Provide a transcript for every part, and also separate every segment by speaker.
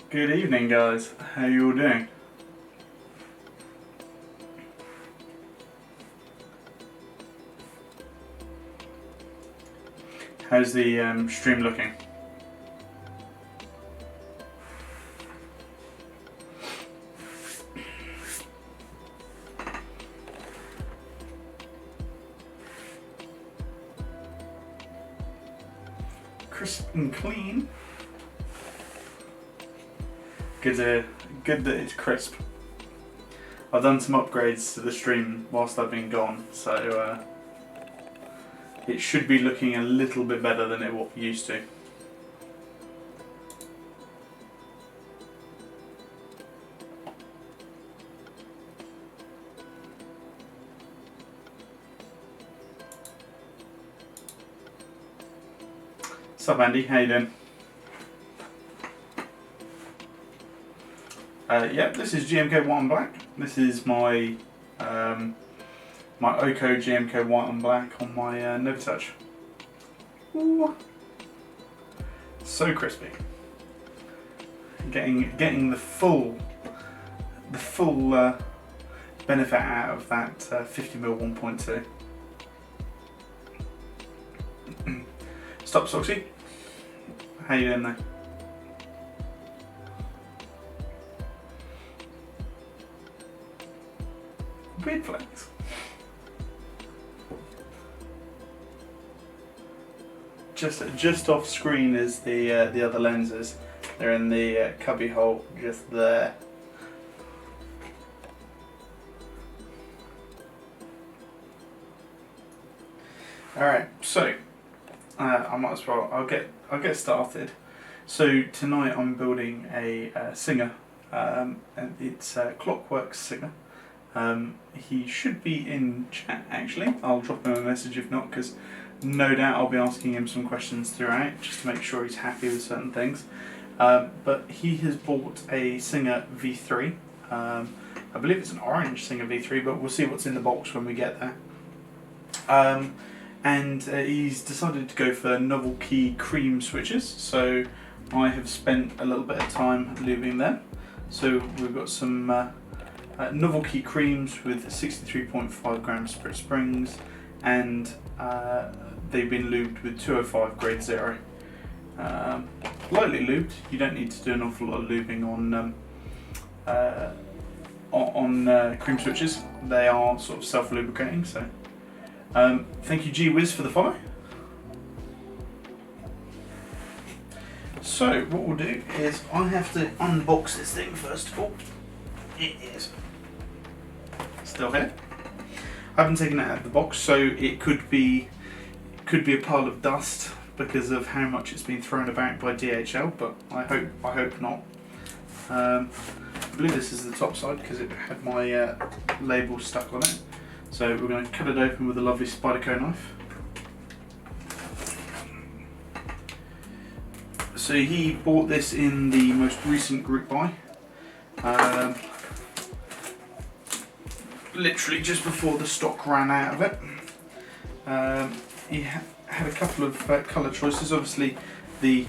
Speaker 1: Good evening, guys. How you all doing? How's the stream looking? Crisp and clean. Good that it's crisp. I've done some upgrades to the stream whilst I've been gone, so it should be looking a little bit better than it used to. What's up, Andy? How you doing? Yep, this is GMK White and Black. This is my my Oko GMK White and Black on my Novelkey. Ooh, so crispy. Getting the full benefit out of that 50mm 1.2. Stop, Soxy. How you doing there? Weird flex. Just off screen is the other lenses. They're in the cubby hole just there. All right, so I might as well. I'll get started. So tonight I'm building a Singa, and it's Clockwork Singa. He should be in chat actually. I'll drop him a message if not, because no doubt I'll be asking him some questions throughout just to make sure he's happy with certain things. But he has bought a Singa V3. I believe it's an orange Singa V3, but we'll see what's in the box when we get there. And he's decided to go for Novelkey cream switches, so I have spent a little bit of time lubing them. So we've got some Novelkey creams with 63.5 grams SPRiT springs, and they've been lubed with 205 grade 0. Lightly lubed. You don't need to do an awful lot of lubing on cream switches. They are sort of self-lubricating. So thank you G-Wiz for the follow. So what we'll do is I have to unbox this thing first of all. It is still here. I haven't taken it out of the box, so it could be a pile of dust because of how much it's been thrown about by DHL, but I hope not. I believe this is the top side because it had my label stuck on it. So we're going to cut it open with a lovely Spyderco knife. So he bought this in the most recent group buy. Literally just before the stock ran out of it. He had a couple of colour choices. Obviously the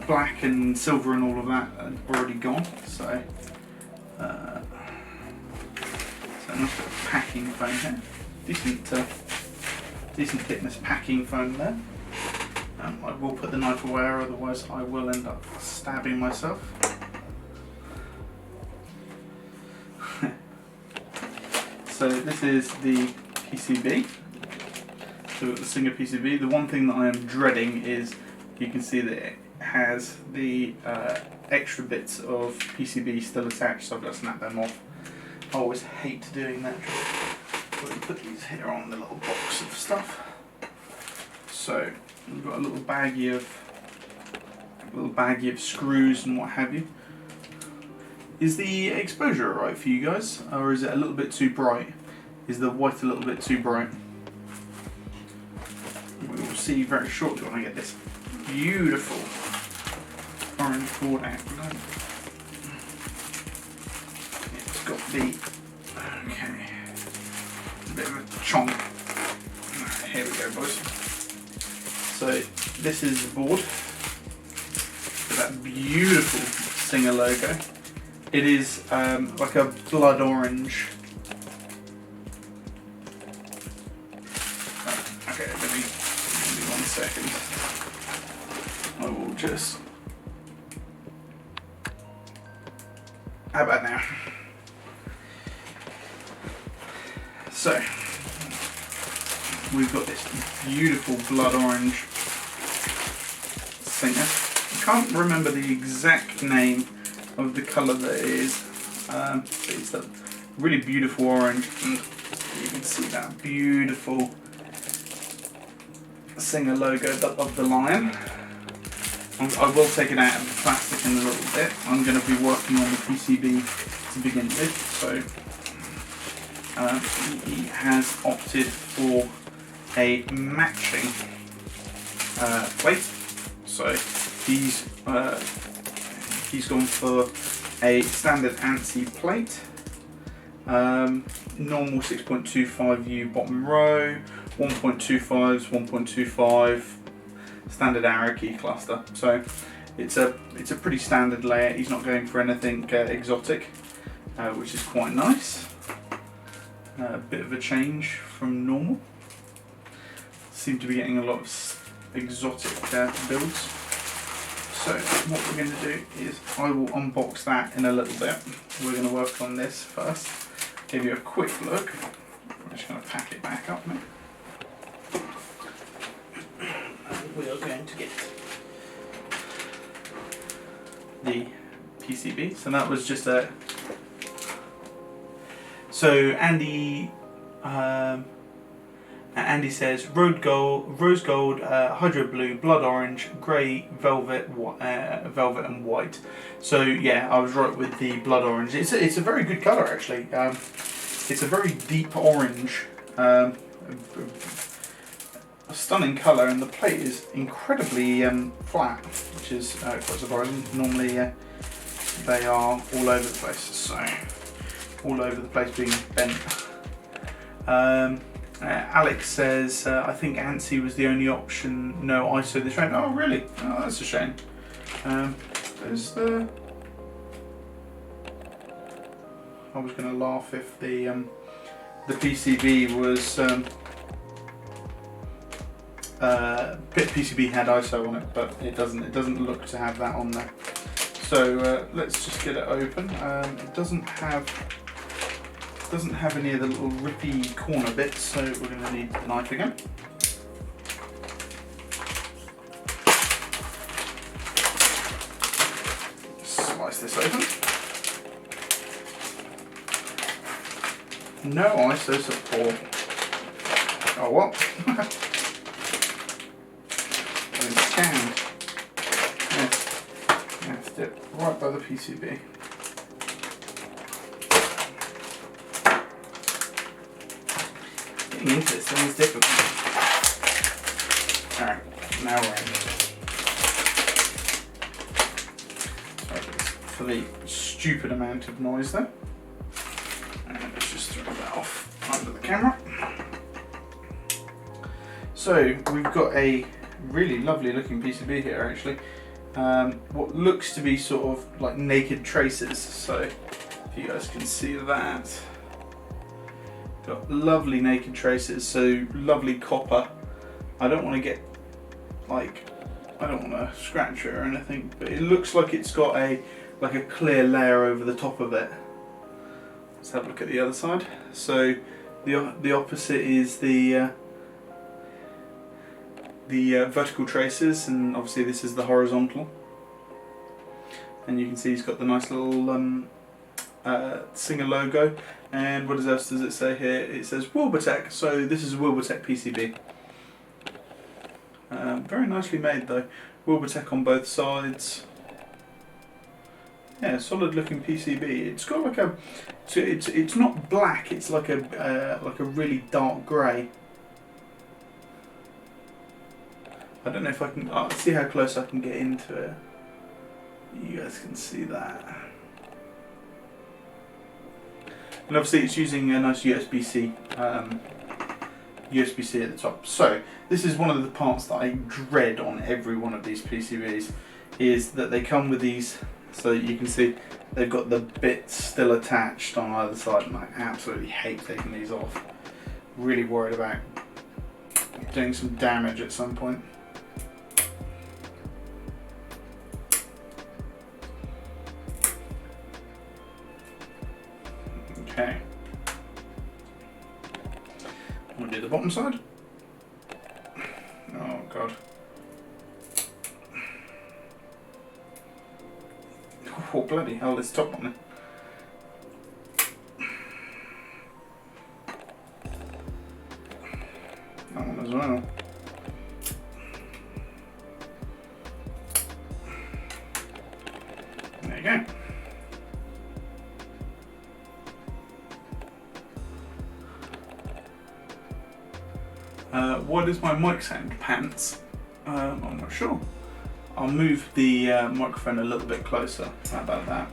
Speaker 1: black and silver and all of that are already gone. So a nice bit of packing foam here. Decent thickness packing foam there. I will put the knife away, otherwise I will end up stabbing myself. So this is the PCB. So we've got the Singa PCB. The one thing that I am dreading is you can see that it has the extra bits of PCB still attached, so I've got to snap them off. I always hate doing that. We'll put these here on the little box of stuff. So we've got a little baggie of screws and what have you. Is the exposure alright for you guys, or is it a little bit too bright? Is the white a little bit too bright? We will see very shortly when I get this beautiful orange board out. It's got the, okay, a bit of a chonk. Here we go, boys. So this is the board. that beautiful Singa logo. It is like a blood orange. Okay, give me 1 second. I will just. How about now? So, we've got this beautiful blood orange Singa. I can't remember the exact name of the colour that it is, but it's a really beautiful orange, and you can see that beautiful Singa logo of the lion. I will take it out of the plastic in a little bit. I'm going to be working on the PCB to begin with, so he has opted for a matching plate. So he's gone for a standard ANSI plate, normal 6.25U bottom row, 1.25s, 1.25, standard arrow key cluster. So it's a pretty standard layout. He's not going for anything exotic, which is quite nice. A bit of a change from normal. Seem to be getting a lot of exotic builds. So what we're going to do is I will unbox that in a little bit. We're going to work on this first. Give you a quick look. I'm just going to pack it back up now. And we are going to get the PCB. So that was just a. So Andy says rose gold, hydro blue, blood orange, grey, velvet, velvet and white. So yeah, I was right with the blood orange. It's a very good colour actually. It's a very deep orange, a stunning colour, and the plate is incredibly flat, which is quite surprising. Normally they are all over the place. So all over the place being bent. Alex says, I think ANSI was the only option, no ISO this round. Oh really? Oh, that's a shame. There's the... I was going to laugh if the PCB was... PCB had ISO on it, but it doesn't look to have that on there. So let's just get it open. It doesn't have any of the little rippy corner bits, so we're going to need the knife again. Slice this open. No ISO support. Oh what? It's scanned. Yes. That's it. Right by the PCB. Into this thing is difficult. Alright, now we're in. Sorry for the stupid amount of noise there. And let's just throw that off under the camera. So we've got a really lovely looking PCB here actually. What looks to be sort of like naked traces. So if you guys can see that. Got lovely naked traces, so lovely copper. I don't want to get I don't want to scratch it or anything, but it looks like it's got a clear layer over the top of it. Let's have a look at the other side. So the opposite is the vertical traces, and obviously this is the horizontal. And you can see he's got the nice little Singa logo. And what else does it say here? It says Wilba.tech, so this is a Wilba.tech PCB. Very nicely made though. Wilba.tech on both sides. Yeah, solid looking PCB. It's got like a, it's not black. It's like a really dark grey. I don't know if I can. I'll see how close I can get into it. You guys can see that. And obviously it's using a nice USB-C at the top. So this is one of the parts that I dread on every one of these PCBs. is that they come with these, so you can see they've got the bits still attached on either side, and I absolutely hate taking these off. Really worried about doing some damage at some point. Okay. We'll do the bottom side. Oh god. Oh bloody hell, there's top on it. That one as well. There you go. What is my mic sound? Pants? I'm not sure. I'll move the microphone a little bit closer. How about that?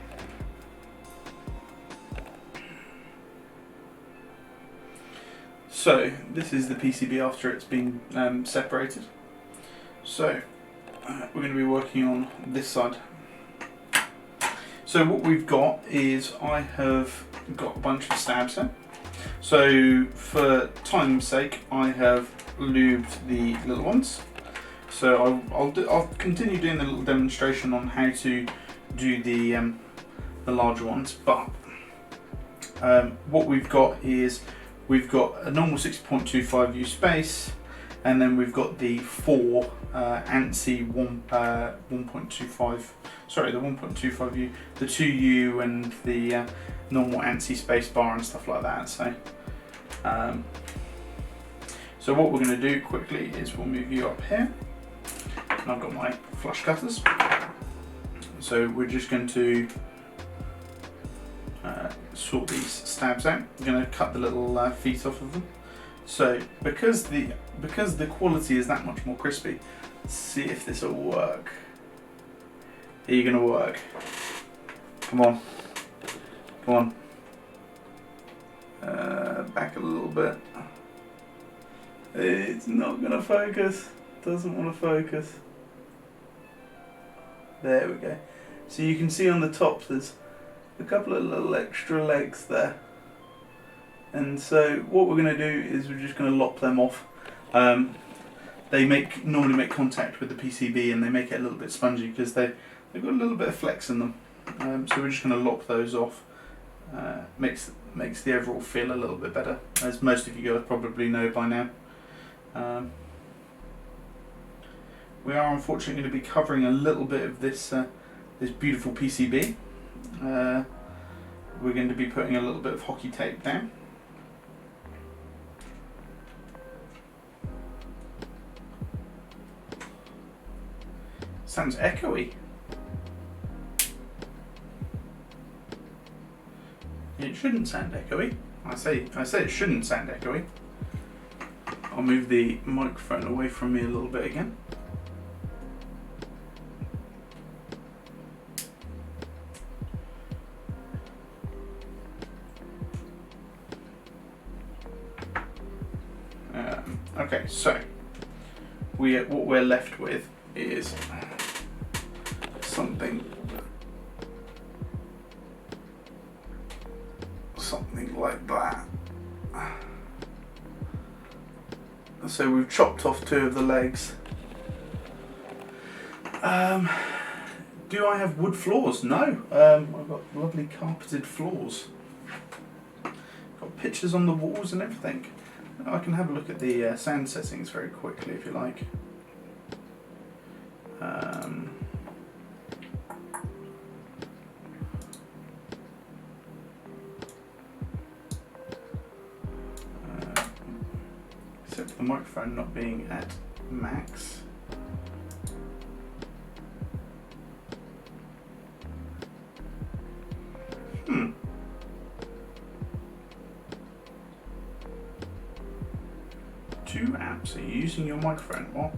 Speaker 1: So this is the PCB after it's been separated. So we're going to be working on this side. So what we've got is I have got a bunch of stabs here. So for time's sake, I have lubed the little ones. So I'll continue doing the little demonstration on how to do the larger ones. But what we've got is we've got a normal 60.25U space, and then we've got the 4 ANSI 1.25. Sorry, the 1.25U, the 2U, and the normal ANSI space bar and stuff like that. So what we're going to do quickly is we'll move you up here. And I've got my flush cutters. So we're just going to sort these stabs out. I'm going to cut the little feet off of them. So because the quality is that much more crispy, let's see if this will work. Are you going to work? Come on. Come on. Back a little bit. It's not going to focus. Doesn't want to focus. There we go. So you can see on the top there's a couple of little extra legs there. And so what we're going to do is we're just going to lop them off. They normally make contact with the PCB, and they make it a little bit spongy because they've got a little bit of flex in them. So we're just going to lop those off. Makes the overall feel a little bit better, as most of you guys probably know by now. We are unfortunately going to be covering a little bit of this this beautiful PCB. We're going to be putting a little bit of hockey tape down. Sounds echoey. It shouldn't sound echoey. I say it shouldn't sound echoey. I'll move the microphone away from me a little bit again. Okay, so what we're left with is something like that. So we've chopped off 2 of the legs. Do I have wood floors? No. I've got lovely carpeted floors. Got pictures on the walls and everything. I can have a look at the sound settings very quickly if you like. Except for the microphone not being at max. Two apps. Are you using your microphone? What?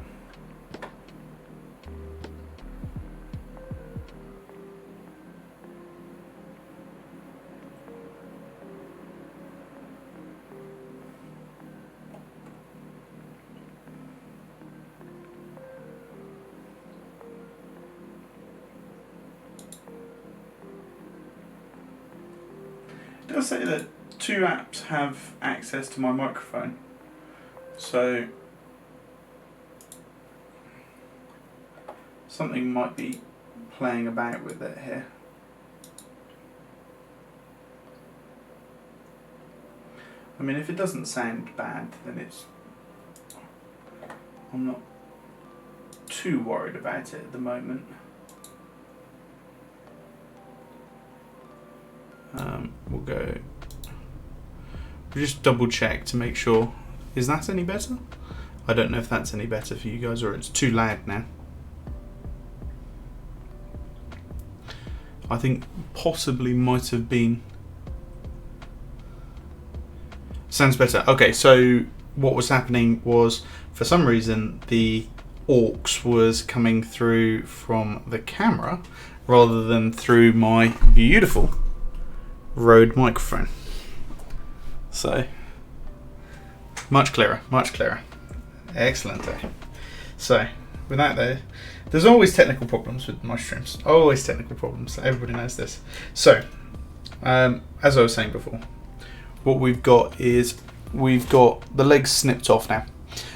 Speaker 1: does say that 2 apps have access to my microphone, so something might be playing about with it here. I mean, if it doesn't sound bad, then I'm not too worried about it at the moment. We'll just double check to make sure. Is that any better? I don't know if that's any better for you guys, or it's too loud now. I think possibly might have been. Sounds better. Okay, so what was happening was, for some reason, the aux was coming through from the camera rather than through my beautiful Rode microphone. So, much clearer, much clearer. Excellent. So, without that, there's always technical problems with my streams. Always technical problems. Everybody knows this. So, as I was saying before, what we've got is we've got the legs snipped off now.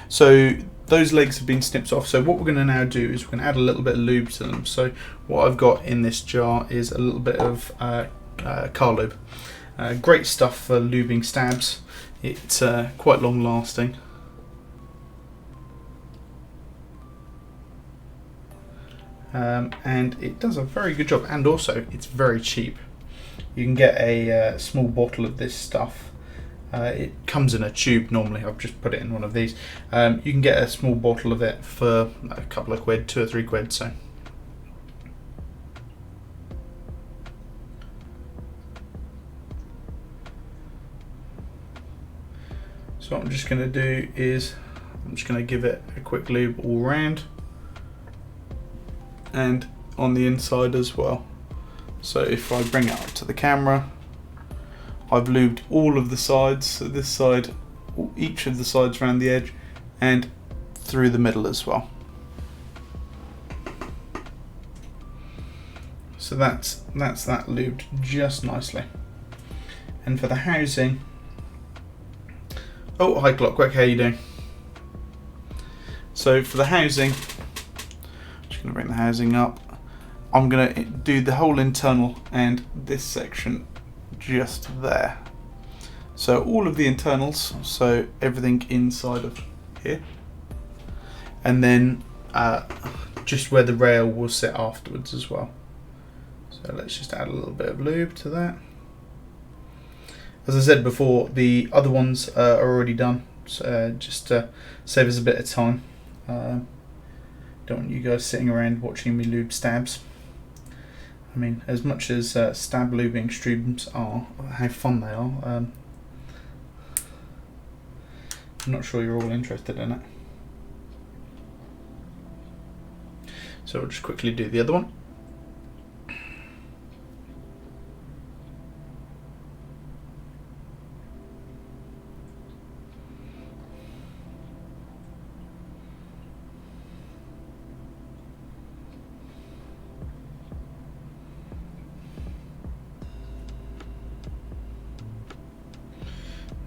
Speaker 1: So those legs have been snipped off. So what we're going to now do is we're going to add a little bit of lube to them. So what I've got in this jar is a little bit of car lube. Great stuff for lubing stabs. It's quite long lasting. And it does a very good job, and also it's very cheap. You can get a small bottle of this stuff. It comes in a tube normally. I've just put it in one of these. You can get a small bottle of it for a couple of quid, 2 or 3 quid. So what I'm just going to do is I'm just going to give it a quick lube all round and on the inside as well. So if I bring it up to the camera, I've lubed all of the sides, so this side, each of the sides around the edge, and through the middle as well. So that's that lubed just nicely. And for the housing, oh, hi Clockwork, how you doing? So for the housing, I'm just going to bring the housing up. I'm going to do the whole internal and this section just there. So all of the internals, so everything inside of here, and then just where the rail will sit afterwards as well. So let's just add a little bit of lube to that. As I said before, the other ones are already done, so just to save us a bit of time. Don't want you guys sitting around watching me lube stabs. I mean, as much as stab lubing streams are, how fun they are, I'm not sure you're all interested in it. So we'll just quickly do the other one.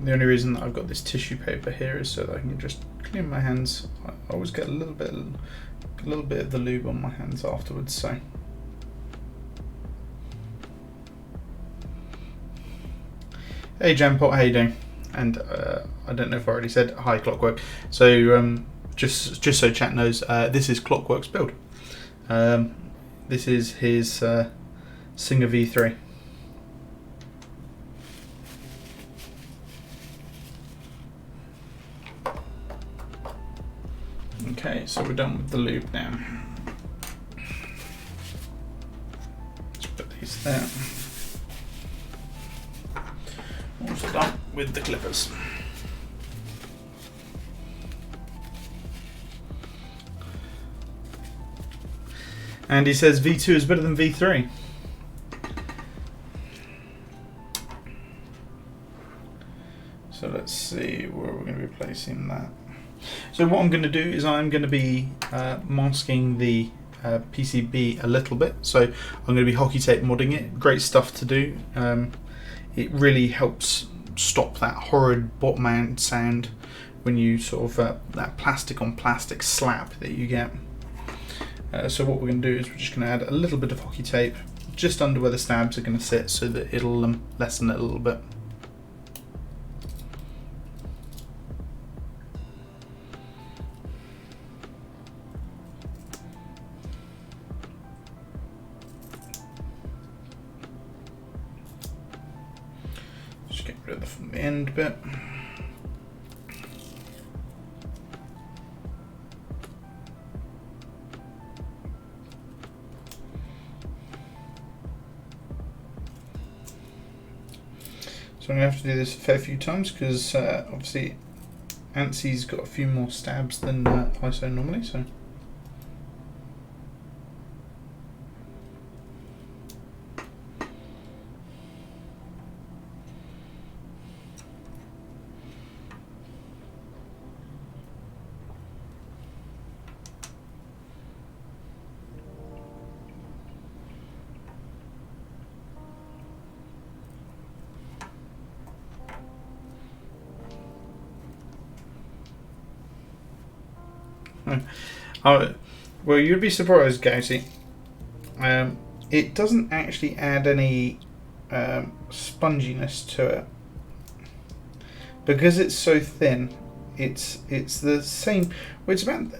Speaker 1: The only reason that I've got this tissue paper here is so that I can just clean my hands. I always get a little bit of the lube on my hands afterwards. So hey Jampot, how you doing? And I don't know if I already said hi Clockwork. So just so chat knows, this is Clockwork's build. This is his Singa V3. Okay, so we're done with the lube now. Let's put these there. Also done with the clippers. And he says V2 is better than V3. So let's see where we're going to be placing that. So what I'm going to do is I'm going to be masking the PCB a little bit. So I'm going to be hockey tape modding it. Great stuff to do. it really helps stop that horrid bottom mount sound when you sort of that plastic on plastic slap that you get. So what we're going to do is we're just going to add a little bit of hockey tape just under where the stabs are going to sit so that it'll lessen it a little bit. Just get rid of the end bit. So I'm going to have to do this a fair few times because obviously ANSI's got a few more stabs than ISO normally. So. Well, you'd be surprised, Gauzy. It doesn't actually add any sponginess to it because it's so thin. It's the same. Well,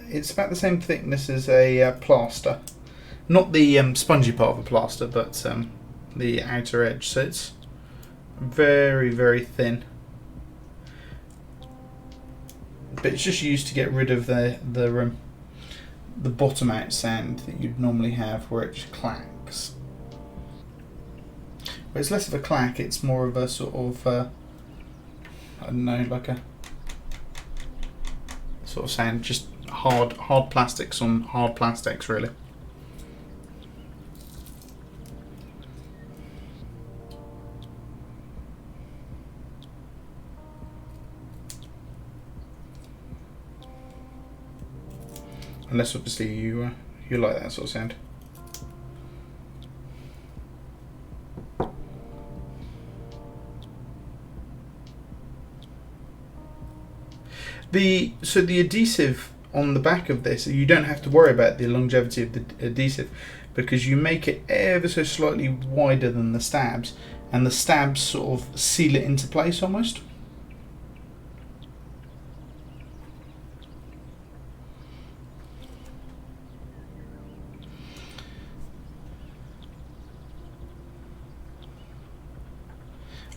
Speaker 1: it's about the same thickness as a plaster, not the spongy part of a plaster, but the outer edge. So it's very, very thin. But it's just used to get rid of the bottom out sound that you'd normally have where it just clacks. But it's less of a clack, it's more of a sort of I don't know, like a sort of sound, just hard plastics on hard plastics, really. Unless obviously you like that sort of sound. So the adhesive on the back of this, you don't have to worry about the longevity of the adhesive because you make it ever so slightly wider than the stabs, and the stabs sort of seal it into place almost.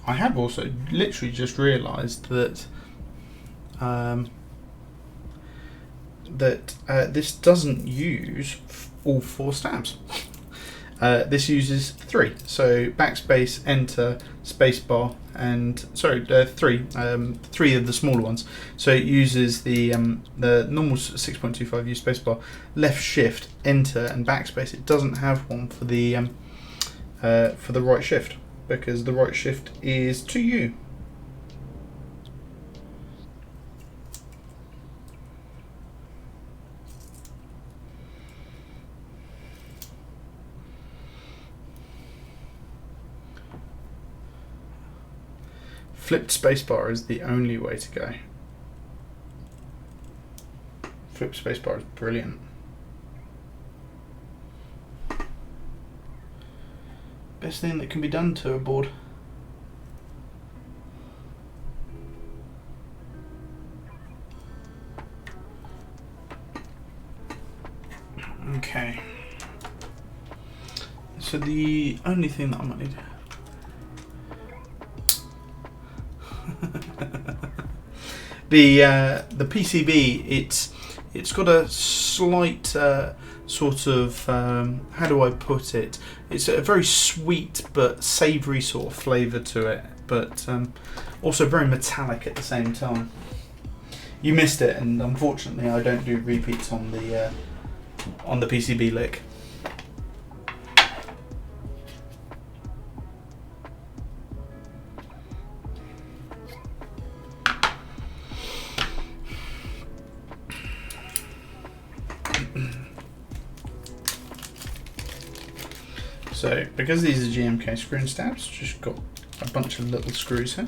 Speaker 1: I have also literally just realised that this doesn't use all 4 stabs. This uses 3. So backspace, enter, spacebar, and sorry, 3. 3 of the smaller ones. So it uses the normal 6.25 use spacebar, left shift, enter, and backspace. It doesn't have one for the right shift, because the right shift is to you. Flipped spacebar is the only way to go. Flipped spacebar is brilliant. Best thing that can be done to a board. Okay. So the only thing that I might need. The PCB, it's got a slight sort of how do I put it? It's a very sweet but savoury sort of flavour to it, but also very metallic at the same time. You missed it, and unfortunately, I don't do repeats on the PCB lick. So, because these are GMK Screw-In stabs, just got a bunch of little screws here.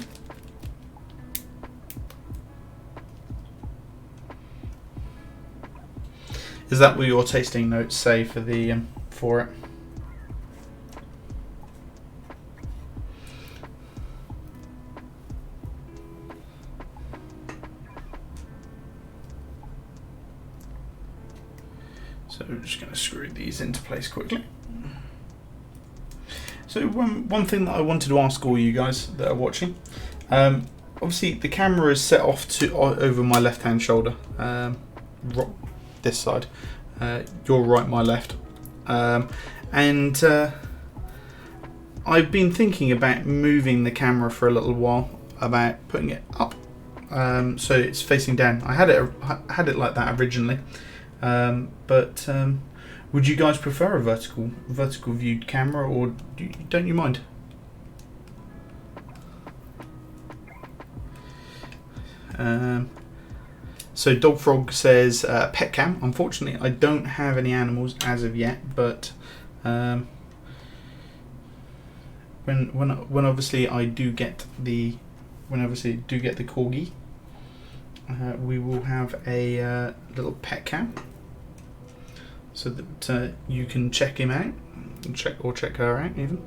Speaker 1: Is that what your tasting notes say for the for it? So we're just going to screw these into place quickly. So one thing that I wanted to ask all you guys that are watching, obviously the camera is set off to over my left hand shoulder, this side, your right, my left, and I've been thinking about moving the camera for a little while, about putting it up, so it's facing down. I had it like that originally, but would you guys prefer a vertical viewed camera, or don't you mind? So Dogfrog says pet cam. Unfortunately, I don't have any animals as of yet, but when obviously I do get the corgi, we will have a little pet cam, so that you can check him out, and check her out even.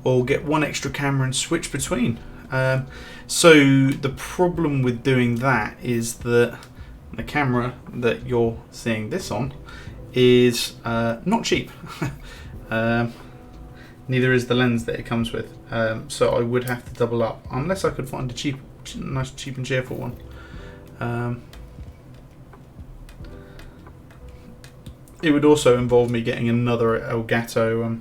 Speaker 1: Or get one extra camera and switch between. So the problem with doing that is that the camera that you're seeing this on is not cheap. Neither is the lens that it comes with. So I would have to double up, unless I could find a nice cheap and cheerful one. It would also involve me getting another Elgato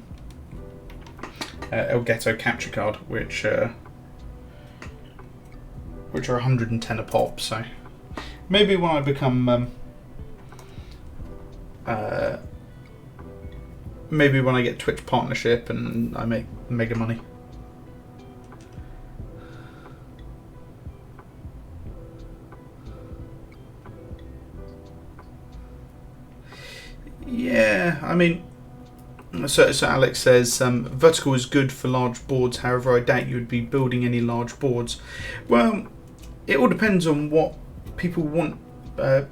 Speaker 1: capture card, which are 110 a pop. So maybe when I become maybe when I get Twitch partnership and I make mega money. Yeah, I mean, so Alex says vertical is good for large boards. However, I doubt you would be building any large boards. Well, it all depends on what people want.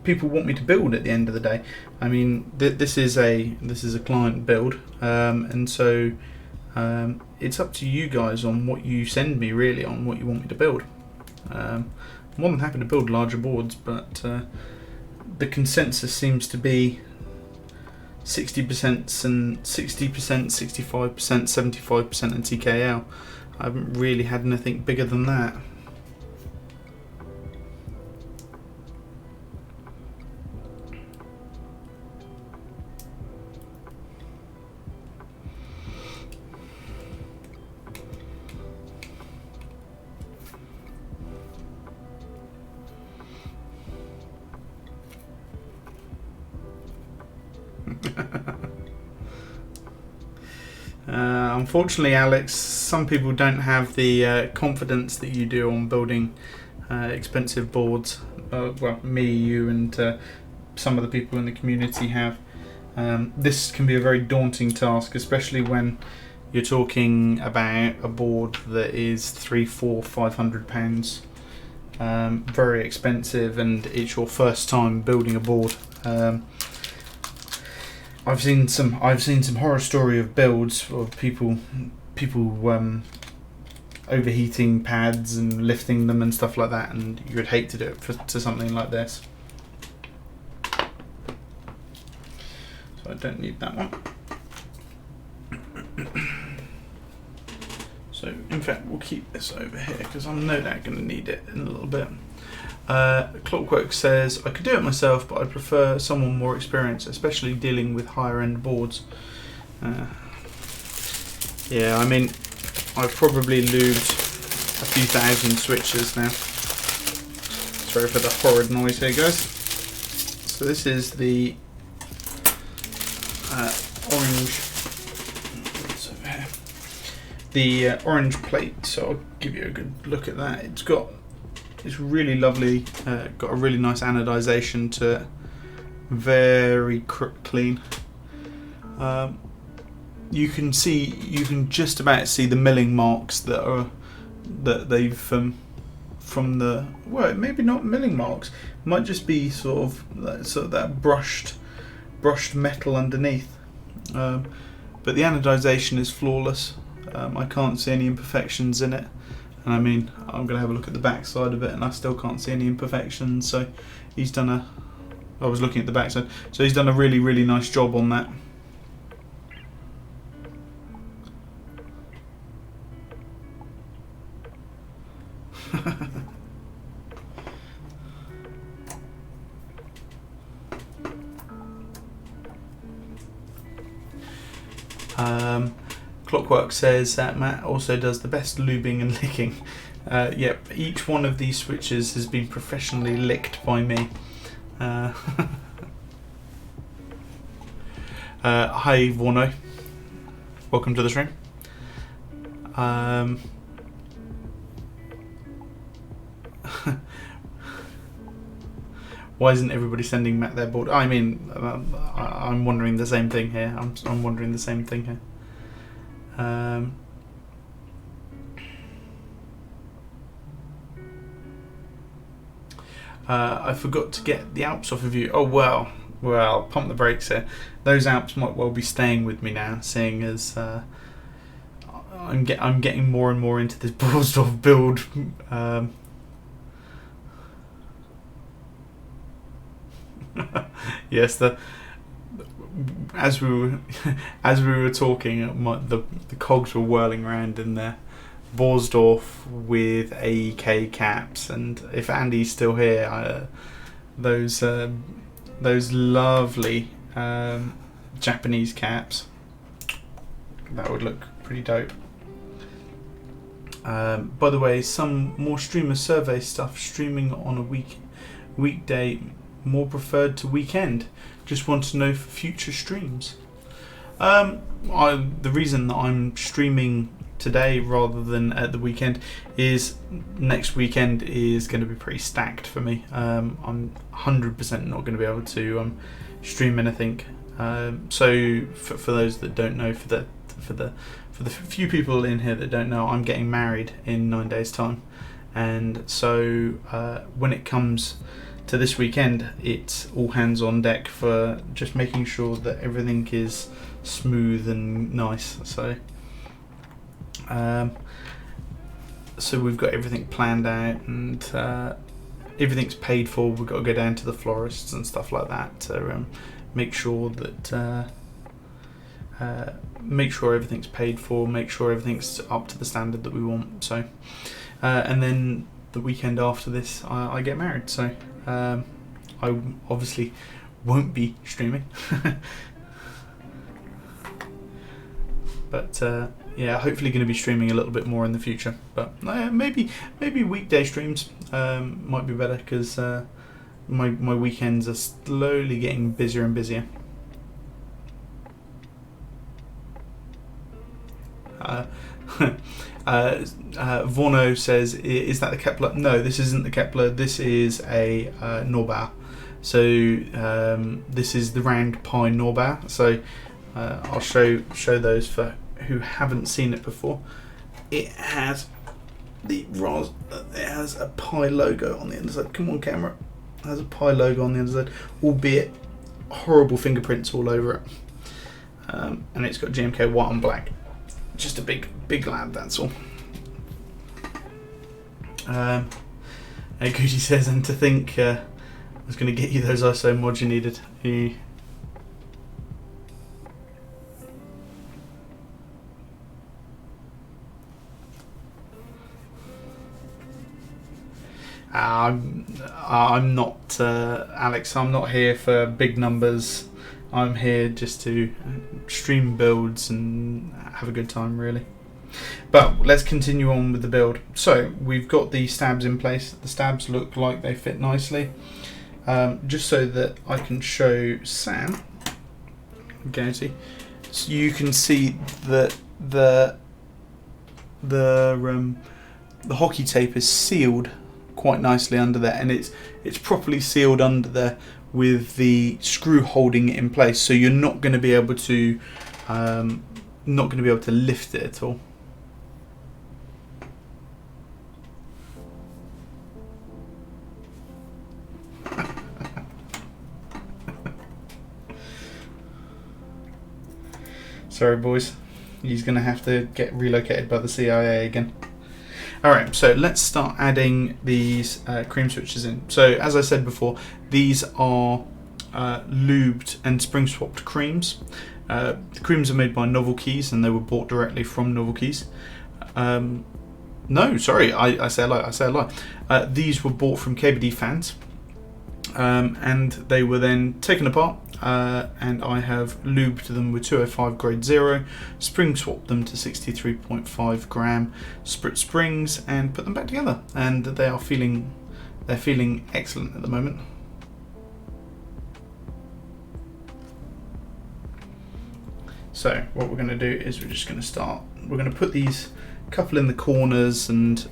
Speaker 1: People want me to build at the end of the day. I mean, this is a client build, and so it's up to you guys on what you send me, really, on what you want me to build. I'm more than happy to build larger boards, but the consensus seems to be 60% and 60%, 65%, 75% and TKL. I haven't really had anything bigger than that. Unfortunately, Alex, some people don't have the confidence that you do on building expensive boards. Well, me, you, and some of the people in the community have. This can be a very daunting task, especially when you're talking about a board that is £300, £400, £500. Very expensive, and it's your first time building a board. I've seen some horror story of builds of people overheating pads and lifting them and stuff like that, and you would hate to do it to something like this. So I don't need that one. So in fact, we'll keep this over here because I'm no doubt going to need it in a little bit. Clockwork says, I could do it myself, but I prefer someone more experienced, especially dealing with higher end boards. Yeah, I mean, I've probably lubed a few thousand switches now. Sorry for the horrid noise here, guys. So this is the orange. What's over here? The orange plate. So I'll give you a good look at that. It's really lovely, got a really nice anodization to it. very clean. You can just about see the milling marks that they've from the, well, maybe not milling marks, might just be sort of that brushed metal underneath. But the anodization is flawless. I can't see any imperfections in it, and I mean, I'm going to have a look at the back side of it, and I still can't see any imperfections. So he's done I was looking at the back side, so he's done a really nice job on that. Clockwork says that Matt also does the best lubing and licking. Yep, each one of these switches has been professionally licked by me. Hi Vorno, welcome to the stream. Why isn't everybody sending Matt their board? I mean, I'm wondering the same thing here. I'm wondering the same thing here. I forgot to get the Alps off of you. Oh well, pump the brakes here. Those Alps might well be staying with me now, seeing as I'm getting more and more into this Borsdorf build. Yes, as we were talking, the cogs were whirling around in there. Borsdorf with AEK caps, and if Andy's still here, those lovely Japanese caps, that would look pretty dope. By the way, some more streamer survey stuff streaming on a weekday more preferred to weekend. Just want to know for future streams. The reason that I'm streaming today rather than at the weekend is next weekend is going to be pretty stacked for me. I'm 100% not going to be able to stream anything. So for those that don't know, for the few people in here that don't know, I'm getting married in 9 days' time, and so when it comes to this weekend, it's all hands on deck for just making sure that everything is smooth and nice. So so we've got everything planned out, and everything's paid for. We've got to go down to the florists and stuff like that to make sure that make sure everything's paid for, make sure everything's up to the standard that we want. So and then the weekend after this, I get married. So I obviously won't be streaming. But yeah, hopefully going to be streaming a little bit more in the future. But maybe weekday streams might be better, because my weekends are slowly getting busier and busier. Vorno says, is that the Kepler? No, this isn't the Kepler. This is a Norbau. So this is the round pine Norbau. So I'll show those for who haven't seen it before. It has a Pi logo on the underside. Come on, camera. It has a Pi logo on the underside, albeit horrible fingerprints all over it. And it's got GMK white and black. Just a big lad, that's all. Gucci says, and to think I was going to get you those ISO mods you needed. I'm not, Alex, I'm not here for big numbers. I'm here just to stream builds and have a good time, really. But let's continue on with the build. So we've got the stabs in place. The stabs look like they fit nicely. Just so that I can show Sam, so you can see that the hockey tape is sealed quite nicely under there, and it's properly sealed under there with the screw holding it in place, so you're not going to be able to lift it at all. Sorry boys, he's going to have to get relocated by the CIA again. Alright, so let's start adding these cream switches in. So as I said before, these are lubed and spring swapped creams. The creams are made by Novelkeys and they were bought directly from Novelkeys. No, sorry, I say a lie. These were bought from KBD fans. And they were then taken apart, and I have lubed them with 205 grade 0, spring swapped them to 63.5 gram SPRiT springs and put them back together, and they're feeling excellent at the moment. So what we're going to do is we're going to put these couple in the corners and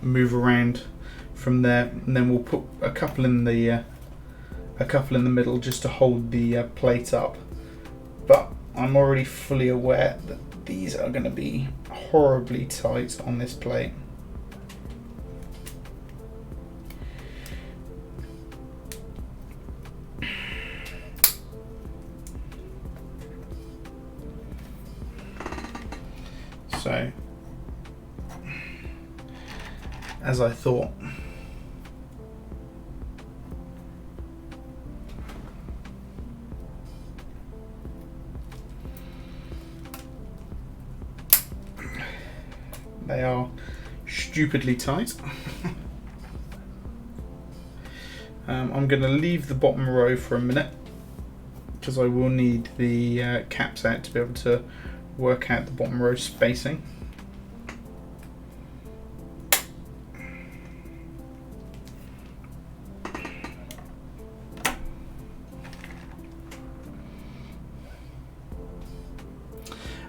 Speaker 1: move around from there, and then we'll put a couple in the middle just to hold the plate up. But I'm already fully aware that these are going to be horribly tight on this plate. So, as I thought, they are stupidly tight. I'm going to leave the bottom row for a minute because I will need the caps out to be able to work out the bottom row spacing.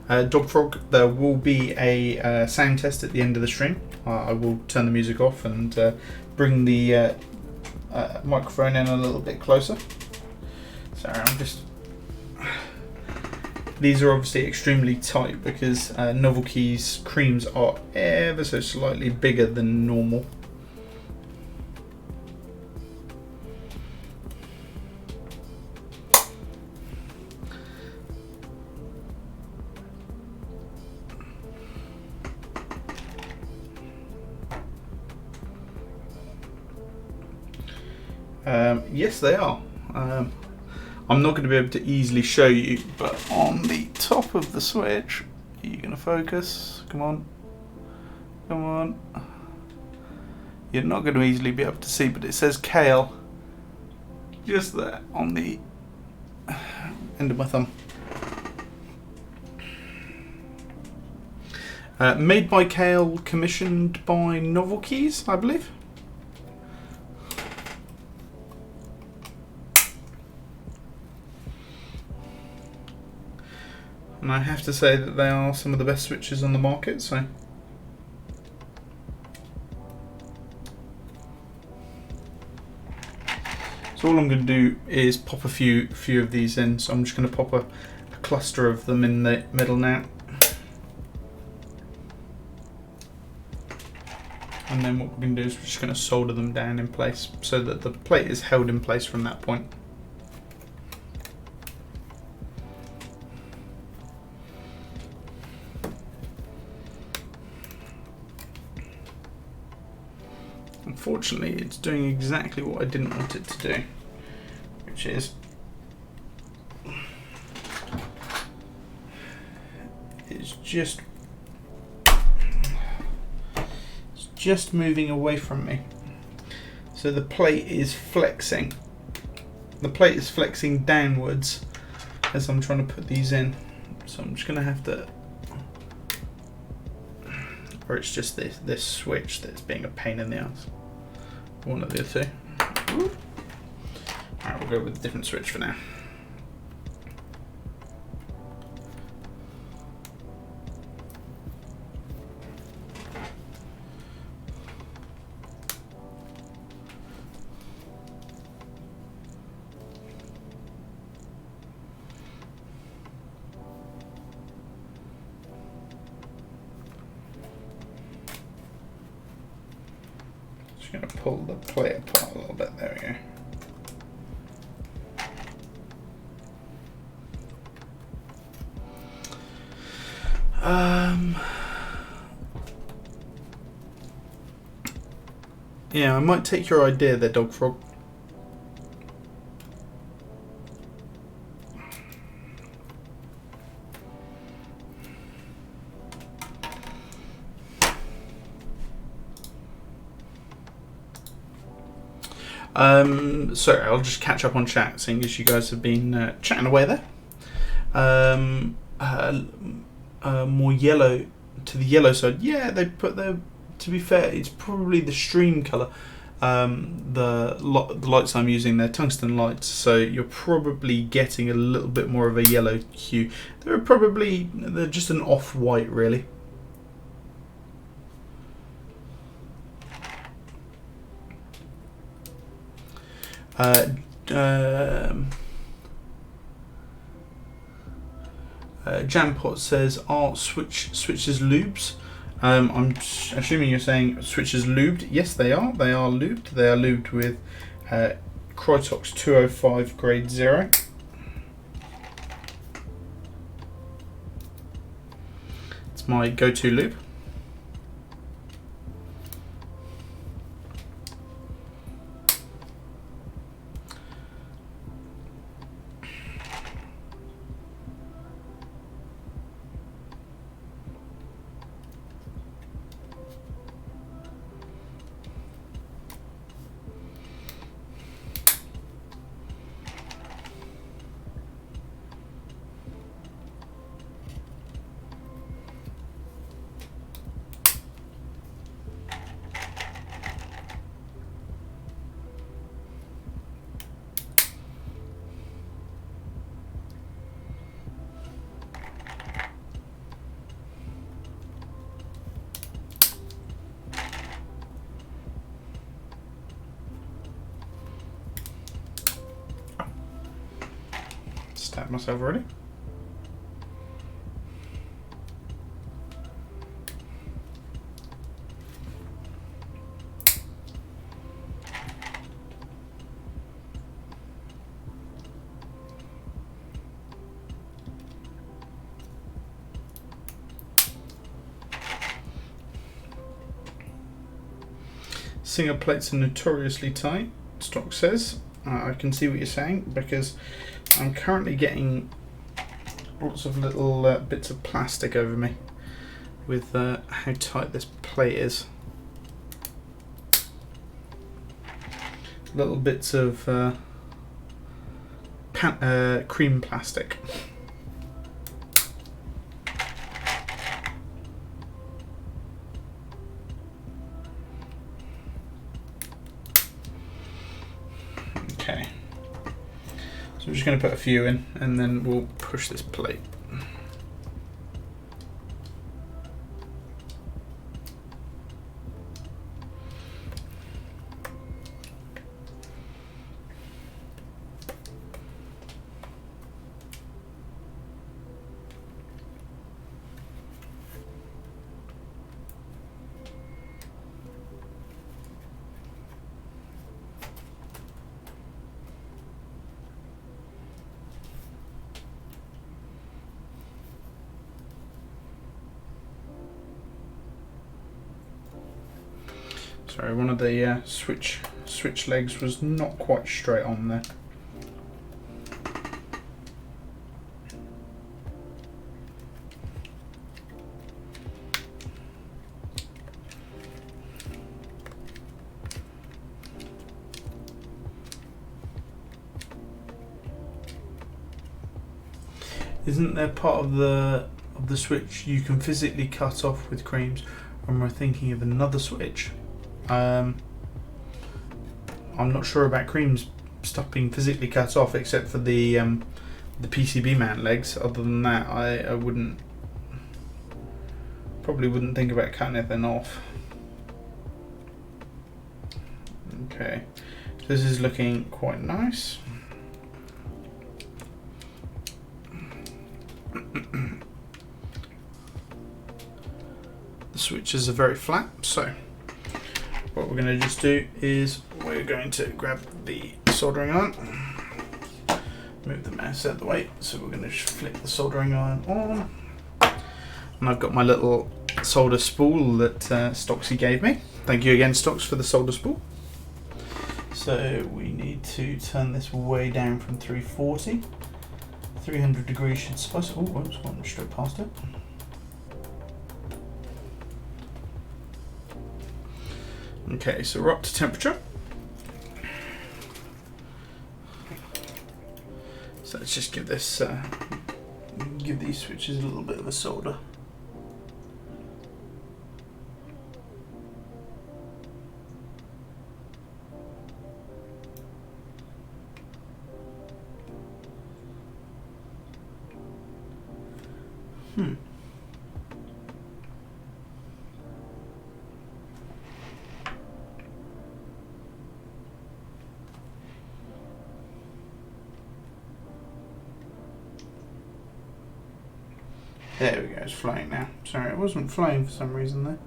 Speaker 1: Dogfrog, there will be a sound test at the end of the stream. I will turn the music off and bring the microphone in a little bit closer. Sorry, these are obviously extremely tight because Novelkeys creams are ever so slightly bigger than normal. Yes, they are. I'm not going to be able to easily show you, but on the top of the switch, are you going to focus? Come on. Come on. You're not going to easily be able to see, but it says Kale just there on the end of my thumb. Made by Kale, commissioned by Novelkeys, I believe. And I have to say that they are some of the best switches on the market. So all I'm going to do is pop a few of these in. So I'm just going to pop a cluster of them in the middle now. And then what we're going to do is we're just going to solder them down in place so that the plate is held in place from that point. Unfortunately, it's doing exactly what I didn't want it to do, which is it's just moving away from me. So the plate is flexing. The plate is flexing downwards as I'm trying to put these in. So I'm just going to have to, or it's just this switch that's being a pain in the ass. One of the two. Alright, we'll go with a different switch for now. Just going to pull the plate apart a little bit. There we go. Yeah, I might take your idea there, Dog Frog. Sorry, I'll just catch up on chat, seeing as you guys have been chatting away there. More yellow to the yellow side. Yeah, they put the. To be fair, it's probably the stream color. The lights I'm using, they're tungsten lights, so you're probably getting a little bit more of a yellow hue. They're just an off-white, really. Jampot says, "Are switches lubes?" I'm assuming you're saying switches lubed. Yes, they are. They are lubed. They are lubed with Krytox 205 grade 0. It's my go-to lube. Stabbed myself already. Singa plates are notoriously tight, stock says. I can see what you're saying, because I'm currently getting lots of little bits of plastic over me with how tight this plate is. Little bits of cream plastic. Okay. So I'm just going to put a few in, and then we'll push this plate. Sorry, one of the switch legs was not quite straight on there. Isn't there part of the switch you can physically cut off with creams? Or am I thinking of another switch? I'm not sure about creams stuff being physically cut off, except for the PCB mount legs. Other than that, I probably wouldn't think about cutting anything off. Okay, this is looking quite nice. The switches are very flat, so what we're going to just do is we're going to grab the soldering iron, move the mouse out of the way, so we're going to just flick the soldering iron on, and I've got my little solder spool that Stocksy gave me. Thank you again, Stocks, for the solder spool. So we need to turn this way down from 340. 300 degrees should suffice. Oh, whoops, went straight past it. Okay, so we're up to temperature. So let's just give this, give these switches a little bit of a solder. There we go, it's flowing now. Sorry, it wasn't flowing for some reason there.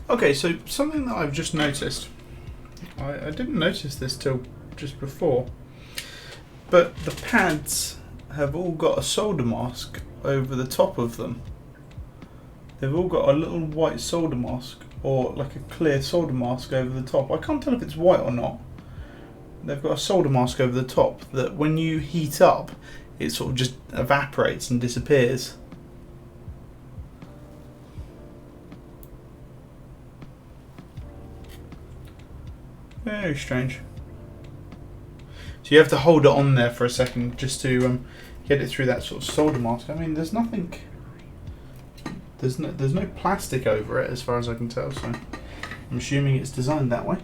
Speaker 1: Okay, so something that I've just noticed, I didn't notice this till just before, but the pads have all got a solder mask over the top of them. They've all got a little white solder mask, or like a clear solder mask over the top. I can't tell if it's white or not. They've got a solder mask over the top that when you heat up, it sort of just evaporates and disappears. Very strange. So you have to hold it on there for a second just to get it through that sort of solder mask. I mean, there's nothing. There's no plastic over it as far as I can tell, so I'm assuming it's designed that way.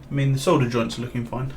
Speaker 1: I mean, the solder joints are looking fine.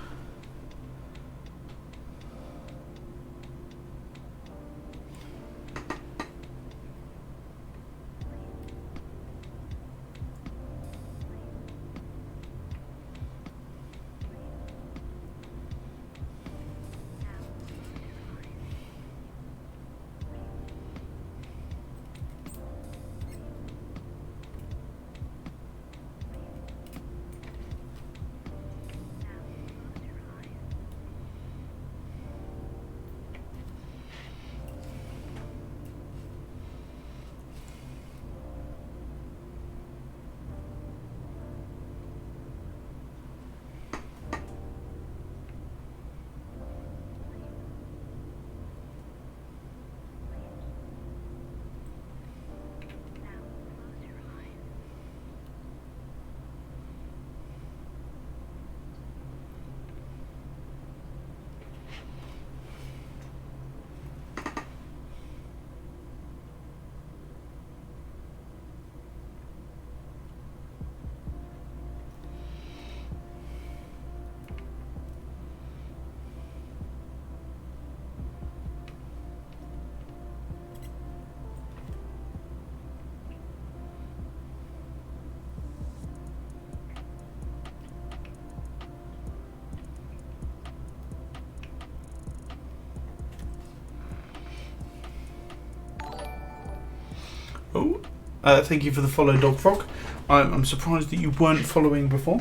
Speaker 1: Oh, thank you for the follow, Dog Frog. I'm surprised that you weren't following before.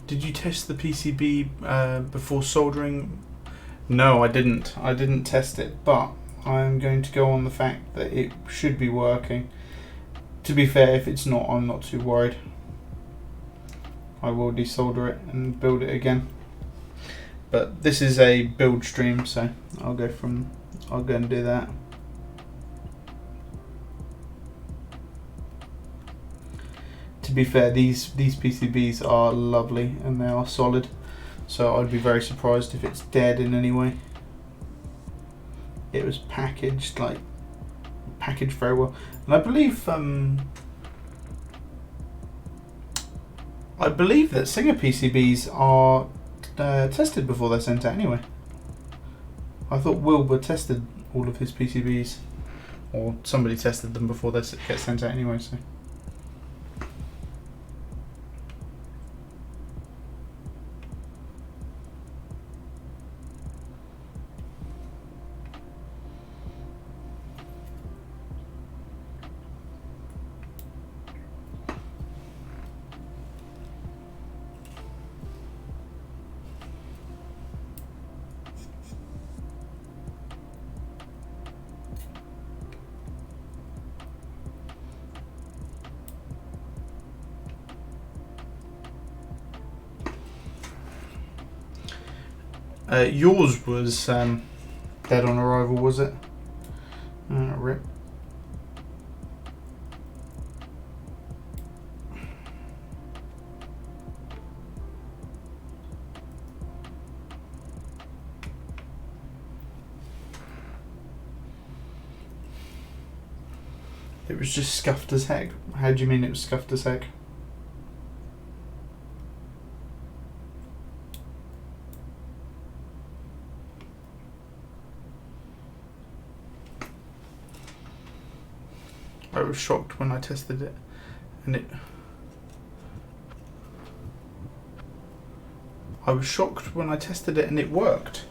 Speaker 1: Did you test the PCB before soldering? No, I didn't. I didn't test it, but I'm going to go on the fact that it should be working. To be fair, if it's not, I'm not too worried. I will desolder it and build it again. But this is a build stream, so I'll go and do that. To be fair, these PCBs are lovely and they are solid, so I'd be very surprised if it's dead in any way. It was packaged very well, and I believe I believe that Singa PCBs are tested before they're sent out anyway. I thought Wilba tested all of his PCBs, or somebody tested them before they get sent out anyway. So. Yours was dead on arrival, was it? Rip. It was just scuffed as heck. How do you mean it was scuffed as heck? I was shocked when I tested it, and it worked.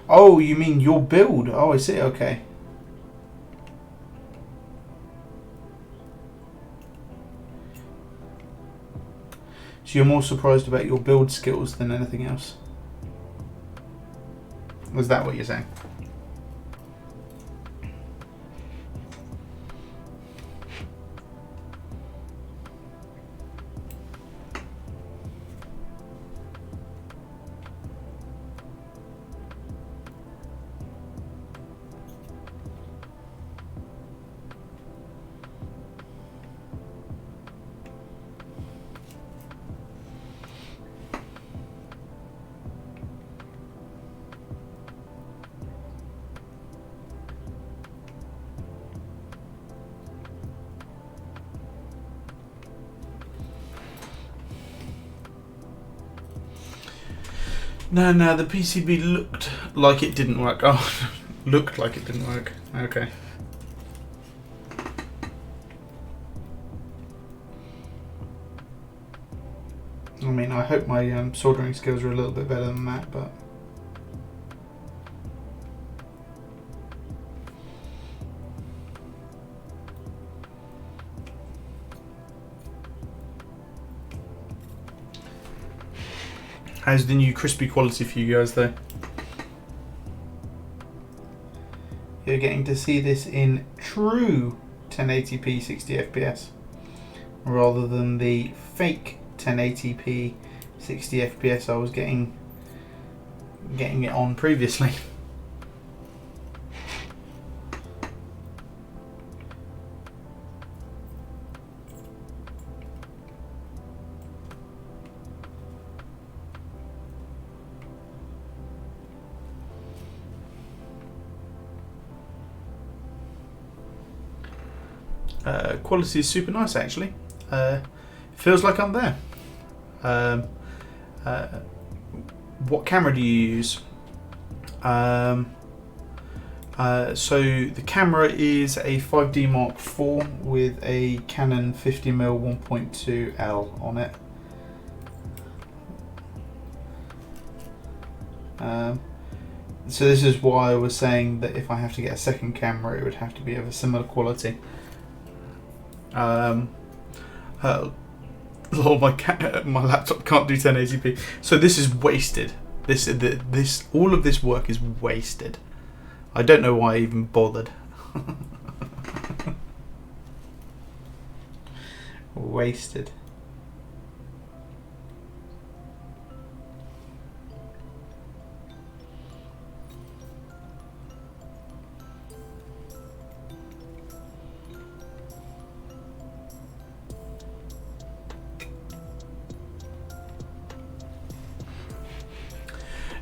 Speaker 1: Oh, you mean your build? Oh, I see. Okay. So you're more surprised about your build skills than anything else? Was that what you're saying? No, the PCB looked like it didn't work. Oh, looked like it didn't work. Okay. I mean, I hope my soldering skills are a little bit better than that, but... How's the new crispy quality for you guys though? You're getting to see this in true 1080p 60 FPS rather than the fake 1080p 60 FPS I was getting it on previously. Quality is super nice actually. Feels like I'm there. What camera do you use? So the camera is a 5D Mark IV with a Canon 50mm 1.2L on it. So this is why I was saying that if I have to get a second camera, it would have to be of a similar quality. My laptop can't do 1080p, so this is wasted. All of this work is wasted. I don't know why I even bothered. Wasted.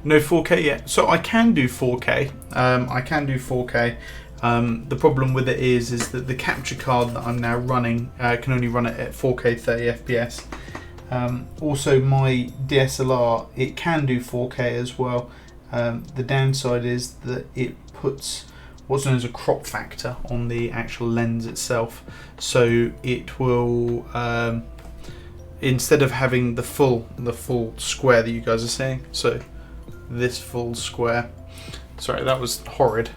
Speaker 1: No 4K yet. So I can do 4K. I can do 4K. The problem with it is that the capture card that I'm now running can only run it at 4K 30 FPS. Also, my DSLR, it can do 4K as well. The downside is that it puts what's known as a crop factor on the actual lens itself, so it will instead of having the full square that you guys are seeing, so this full square, sorry that was horrid,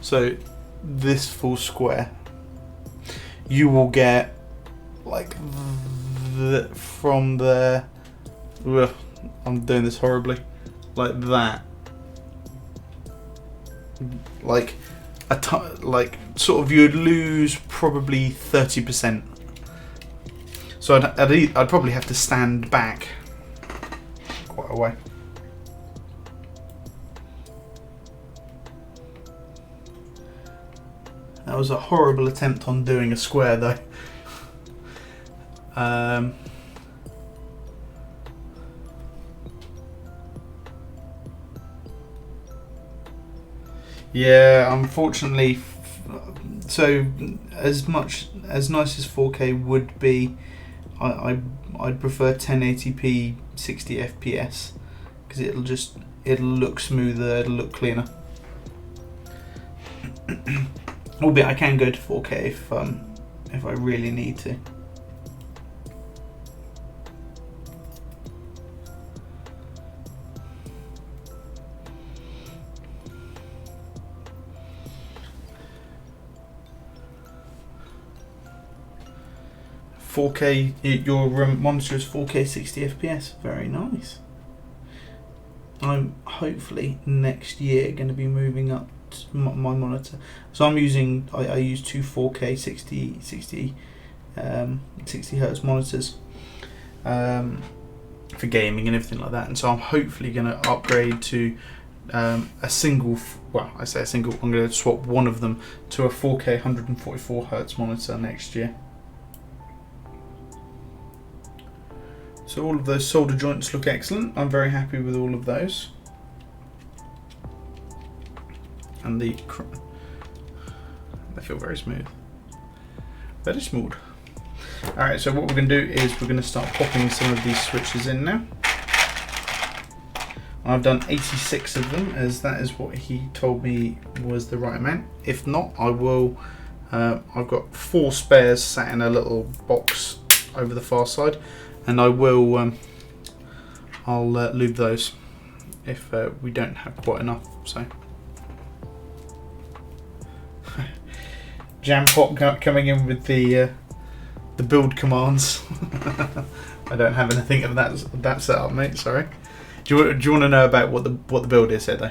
Speaker 1: so this full square, you will get like from there, I'm doing this horribly, like that, like like sort of you'd lose probably 30%. So I'd probably have to stand back quite a way. That was a horrible attempt on doing a square though. Yeah, unfortunately, so as nice as 4K would be, I'd prefer 1080p 60 FPS because it'll look smoother, it'll look cleaner. Albeit I can go to 4K if I really need to. Your monitor is 4K 60 FPS. Very nice. I'm hopefully next year going to be moving up to my monitor. So I use two 4K 60 Hz monitors for gaming and everything like that. And so I'm hopefully going to upgrade to a single. Well, I say a single. I'm going to swap one of them to a 4K 144 Hz monitor next year. So all of those solder joints look excellent. I'm very happy with all of those. And they feel very smooth. Very smooth. Alright, so what we're going to do is we're going to start popping some of these switches in now. I've done 86 of them, as that is what he told me was the right amount. If not, I will. I've got 4 spares sat in a little box over the far side. And I will, I'll lube those if we don't have quite enough. So, Jampot coming in with the build commands. I don't have anything of that set up, mate. Sorry. Do you want to know about what the build is, though?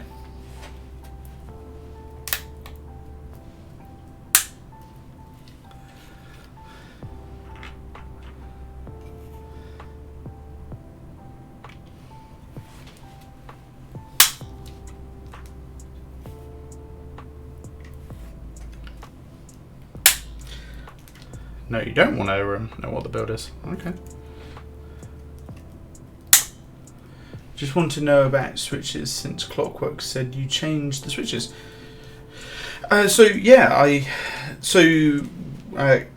Speaker 1: No, you don't want to know what the build is. Okay. Just want to know about switches since Clockwork said you changed the switches. So yeah,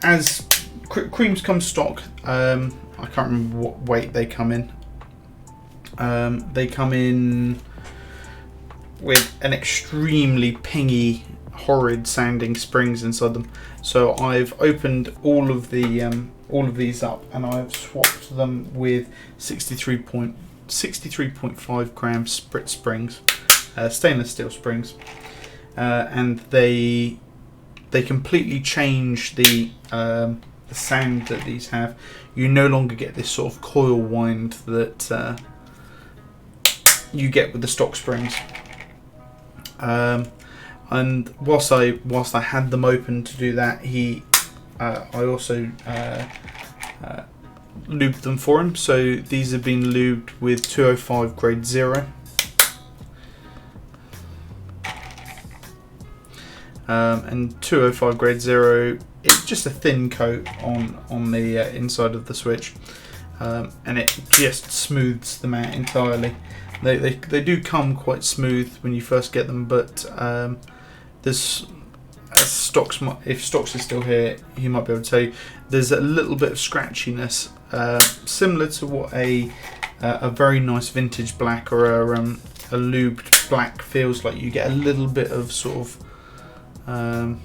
Speaker 1: as creams come stock, I can't remember what weight they come in. They come in with an extremely pingy, horrid sounding springs inside them. So I've opened all of these up and I've swapped them with 63.5 gram SPRiT springs, stainless steel springs, and they completely change the sound that these have. You no longer get this sort of coil wind that you get with the stock springs. And whilst I had them open to do that, I also lubed them for him. So these have been lubed with 205 grade 0. And 205 grade 0, it's just a thin coat on the inside of the switch, and it just smooths them out entirely. They do come quite smooth when you first get them, but there's if Stocks is still here, he might be able to tell you. There's a little bit of scratchiness, similar to what a very nice vintage black or a lubed black feels like. You get a little bit of sort of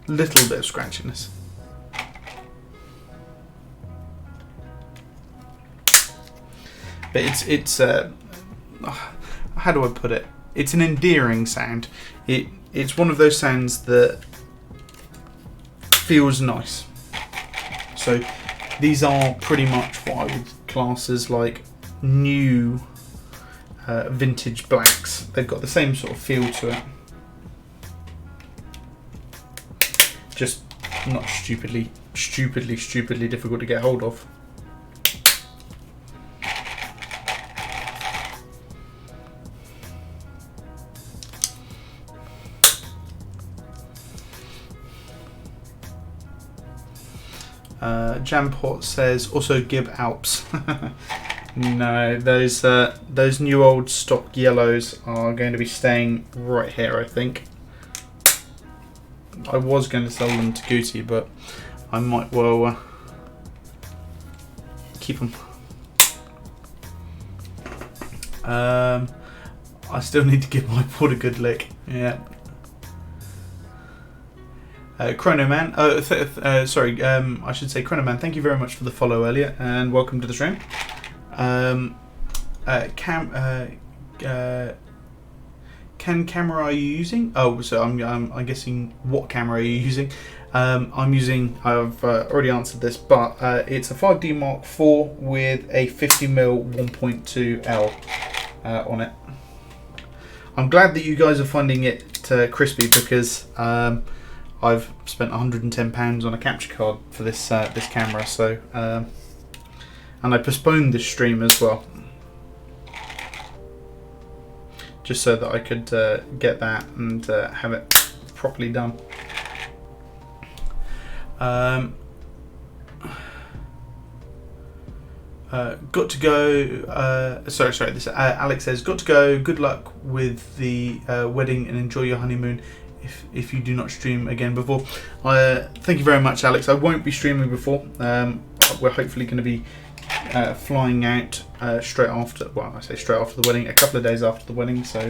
Speaker 1: little bit of scratchiness. But it's how do I put it? It's an endearing sound. It's one of those sounds that feels nice. So these are pretty much what I would class as like new vintage blacks. They've got the same sort of feel to it. Just not stupidly difficult to get hold of. Jampot says also Gib Alps. No, those new old stock yellows are going to be staying right here, I think. I was going to sell them to Gucci, but I might well keep them. I still need to give my board a good lick. Yeah. Chrono Man, sorry, I should say Chrono Man, thank you very much for the follow earlier and welcome to the stream. Can camera are you using? Oh, so I'm guessing what camera are you using? I've already answered this, but it's a 5D Mark IV with a 50mm 1.2L on it. I'm glad that you guys are finding it crispy because I've spent £110 on a capture card for this this camera, so and I postponed this stream as well, just so that I could get that and have it properly done. Got to go. Sorry. This Alex says, got to go. Good luck with the wedding and enjoy your honeymoon. If you do not stream again before, thank you very much, Alex. I won't be streaming before. We're hopefully going to be flying out straight after. Well, I say straight after the wedding, a couple of days after the wedding. So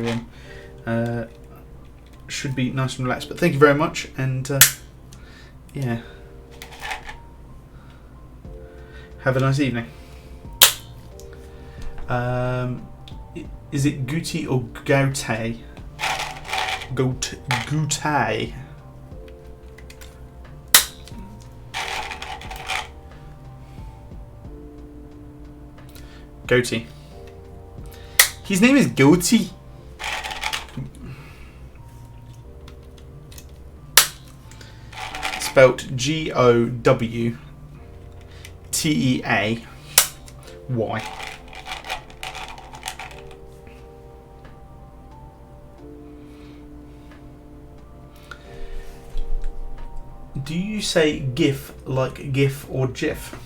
Speaker 1: should be nice and relaxed. But thank you very much, and yeah, have a nice evening. Is it Gucci or Gaute? Goutai. Goatee. His name is Goatee. Spelt Gowtey. Do you say GIF like GIF or GIF?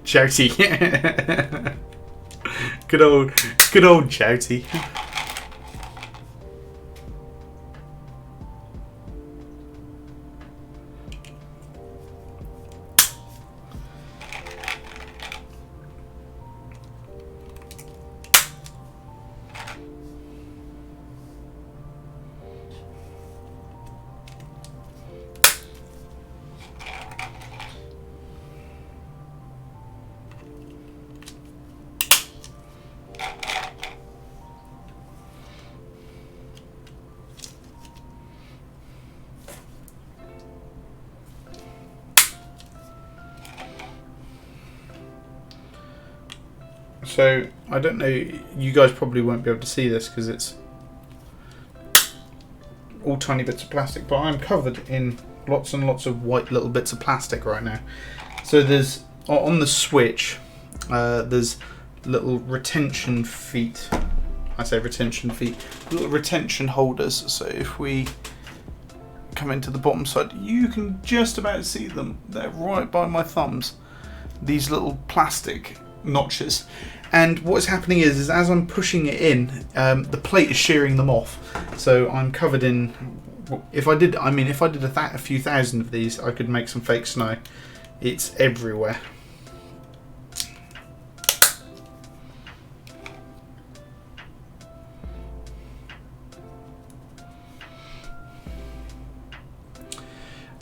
Speaker 1: Chouty. good old Chouty. So, I don't know, you guys probably won't be able to see this because it's all tiny bits of plastic, but I'm covered in lots and lots of white little bits of plastic right now. So there's, on the switch, there's little retention feet. I say retention feet, little retention holders. So if we come into the bottom side, you can just about see them. They're right by my thumbs. These little plastic notches. And what's happening is as I'm pushing it in, the plate is shearing them off. So I'm covered in. If I did a few thousand of these, I could make some fake snow. It's everywhere.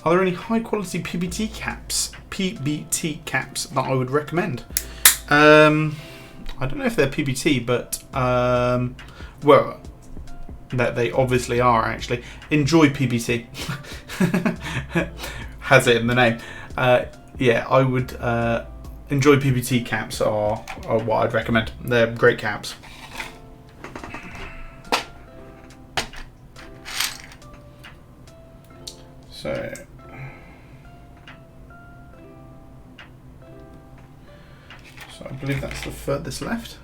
Speaker 1: Are there any high quality PBT caps that I would recommend? I don't know if they're PBT, but well, that they obviously are actually. Enjoy PBT. Has it in the name. Yeah, I would enjoy PBT caps are what I'd recommend. They're great caps. So I believe that's the furthest left.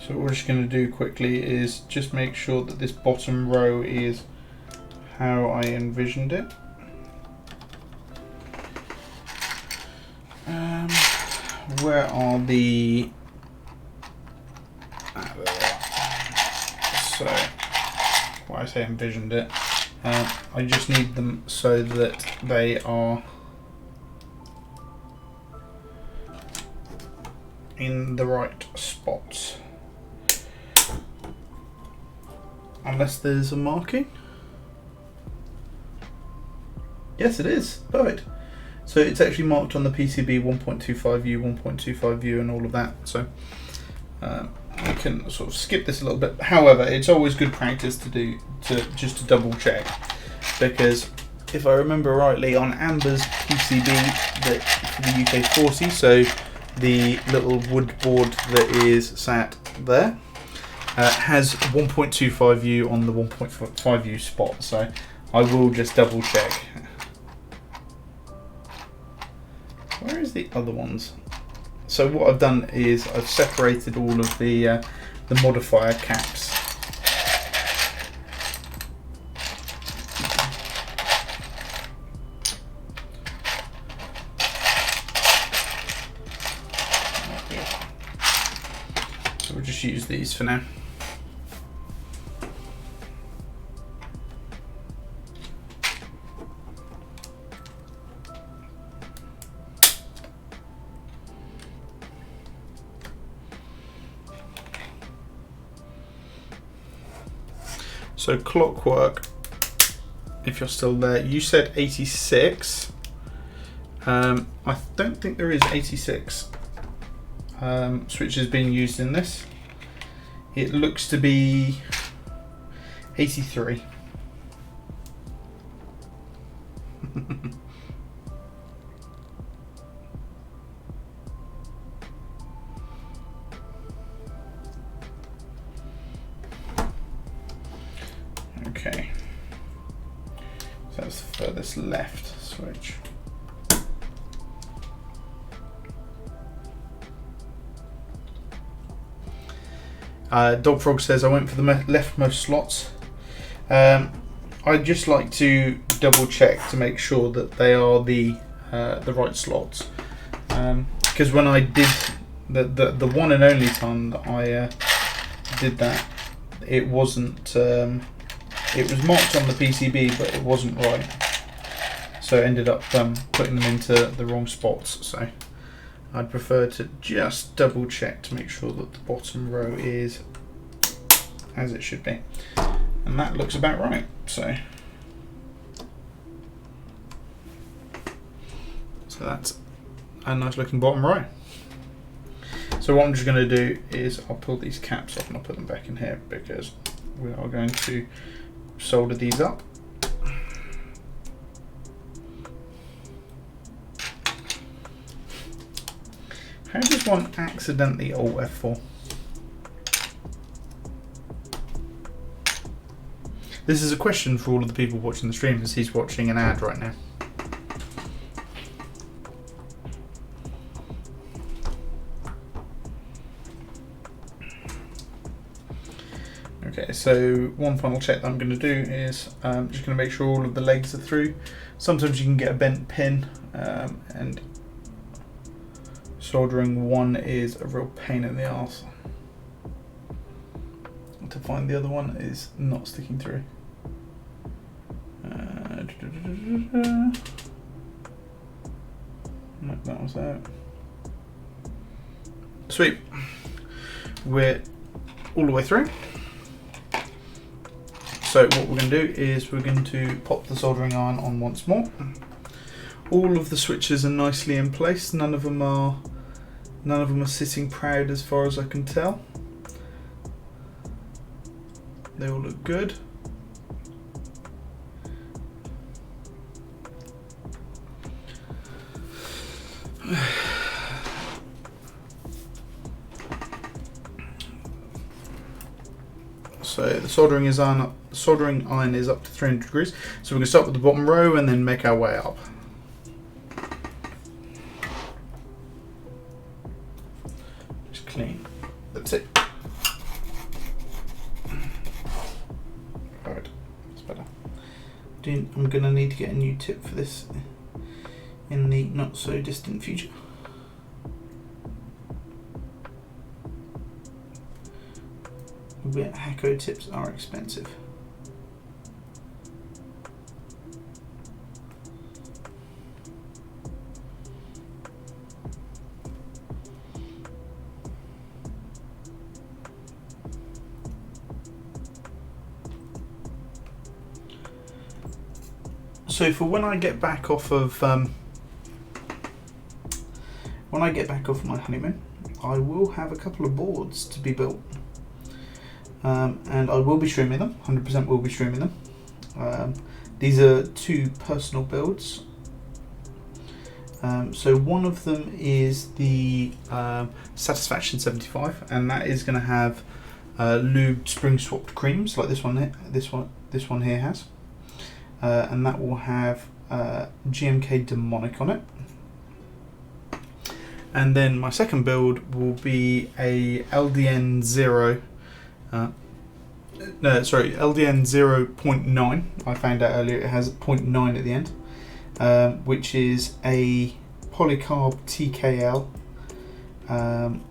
Speaker 1: So what we're just going to do quickly is just make sure that this bottom row is how I envisioned it. Where are the... there they are. So, when I say envisioned it, I just need them so that they are in the right spots. Unless there's a marking. Yes, it is. Perfect. So it's actually marked on the PCB 1.25U, 1.25U and all of that. So I can sort of skip this a little bit. However, it's always good practice to just to double check, because if I remember rightly, on Amber's PCB for the UK40, so the little wood board that is sat there, has 1.25U on the 1.5U spot, so I will just double check. Where is the other ones? So what I've done is I've separated all of the modifier caps. So we'll just use these for now. So clockwork, if you're still there, you said 86. I don't think there is 86 switches being used in this. It looks to be 83. Okay, so that's the furthest left switch. Dogfrog says I went for the leftmost slots. I'd just like to double check to make sure that they are the right slots, because when I did the one and only time that I did that, it wasn't. It was marked on the PCB, but it wasn't right, so I ended up putting them into the wrong spots. So I'd prefer to just double check to make sure that the bottom row is as it should be, and that looks about right. So that's a nice looking bottom row. So what I'm just going to do is I'll pull these caps off and I'll put them back in here because we are going to solder these up. How does one accidentally Alt F4? This is a question for all of the people watching the stream, as he's watching an ad right now. Okay, so one final check that I'm going to do is I'm just going to make sure all of the legs are through. Sometimes you can get a bent pin, and soldering one is a real pain in the arse. To find the other one is not sticking through. Nope, that was out. Sweet. We're all the way through. So what we're going to do is we're going to pop the soldering iron on once more. All of the switches are nicely in place. None of them are sitting proud as far as I can tell. They all look good. So the soldering iron is up to 300 degrees. So we're going to start with the bottom row and then make our way up. Just clean. That's it. Alright, that's better. I'm going to need to get a new tip for this in the not so distant future. Hacko tips are expensive. So for when I get back off of my honeymoon, I will have a couple of boards to be built. And I will be streaming them, 100% will be streaming them. These are two personal builds. So one of them is the Satisfaction 75, and that is going to have lubed spring swapped creams like this one here has, and that will have GMK Demonic on it. And then my second build will be a LDN 0. LDN 0.9. I found out earlier it has 0.9 at the end, which is a polycarb TKL, and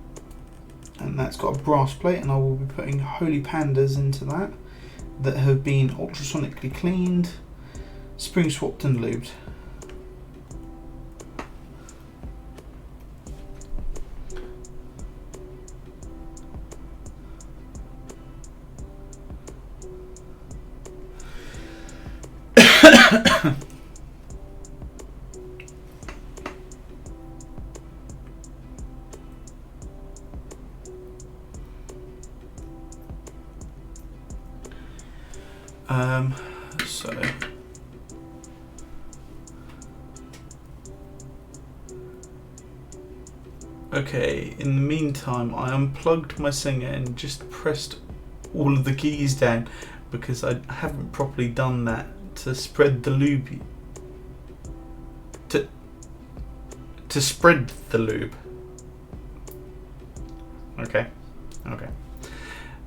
Speaker 1: that's got a brass plate, and I will be putting Holy Pandas into that have been ultrasonically cleaned, spring swapped and lubed. Okay, in the meantime, I unplugged my Singa and just pressed all of the keys down because I haven't properly done that to spread the lube. To spread the lube. Okay.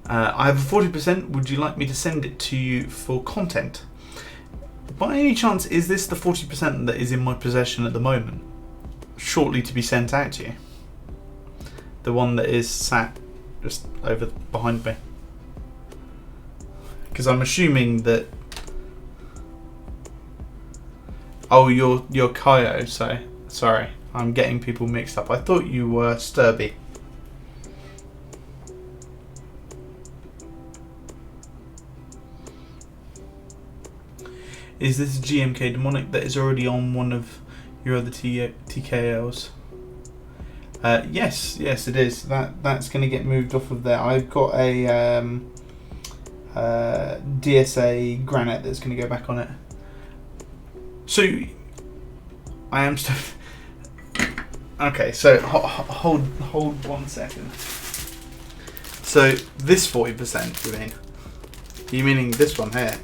Speaker 1: I have a 40%. Would you like me to send it to you for content? By any chance, is this the 40% that is in my possession at the moment? Shortly to be sent out to you? The one that is sat just over behind me? Because I'm assuming that... Oh, you're Kaio, so... Sorry, I'm getting people mixed up. I thought you were Sturby. Is this a GMK Demonic that is already on one of your other TKLs? Yes, it is. That's going to get moved off of there. I've got a DSA granite that's going to go back on it. So I am still. Okay, so hold 1 second. So this 40%, you mean? You meaning this one here?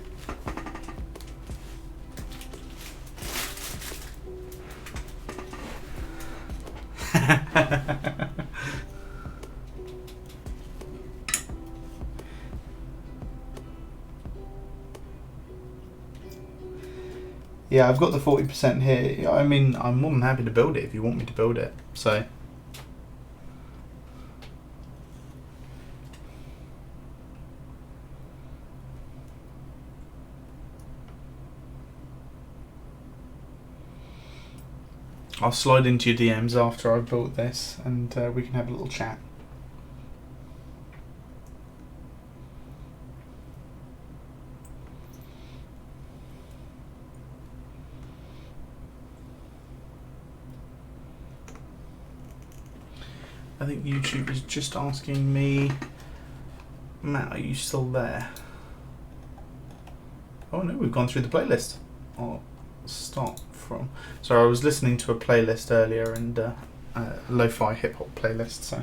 Speaker 1: Yeah, I've got the 40% here. I mean, I'm more than happy to build it if you want me to build it. So. I'll slide into your DMs after I've built this and we can have a little chat. I think YouTube is just asking me, Matt, are you still there? Oh no, we've gone through the playlist. I'll start from. So I was listening to a playlist earlier and lo-fi hip hop playlist. So.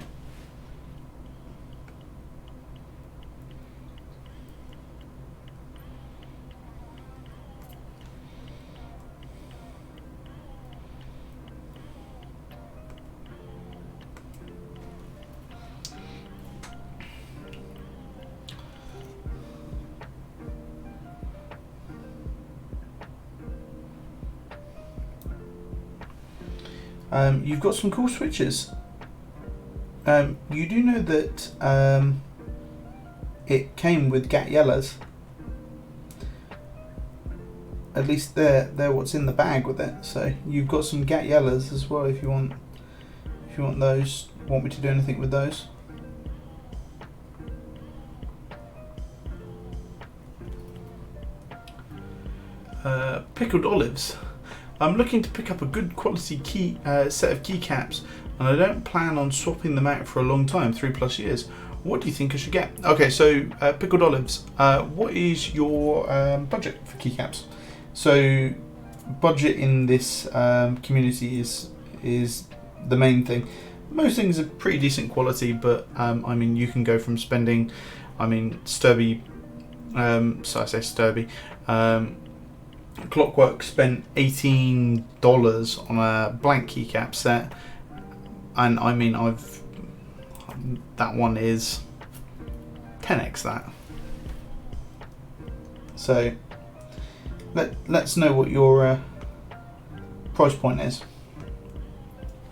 Speaker 1: You've got some cool switches. You do know that it came with GAT yellows. At least they're what's in the bag with it. So you've got some GAT yellows as well if you want those. Want me to do anything with those? Pickled olives. I'm looking to pick up a good quality set of keycaps, and I don't plan on swapping them out for a long time, 3+ years. What do you think I should get? Okay, so pickled olives. What is your budget for keycaps? So budget in this community is the main thing. Most things are pretty decent quality, but I mean you can go from spending, I mean Sturby, so I say Sturby. Clockwork spent $18 on a blank keycap set, and I mean that one is 10x that. So let's know what your price point is.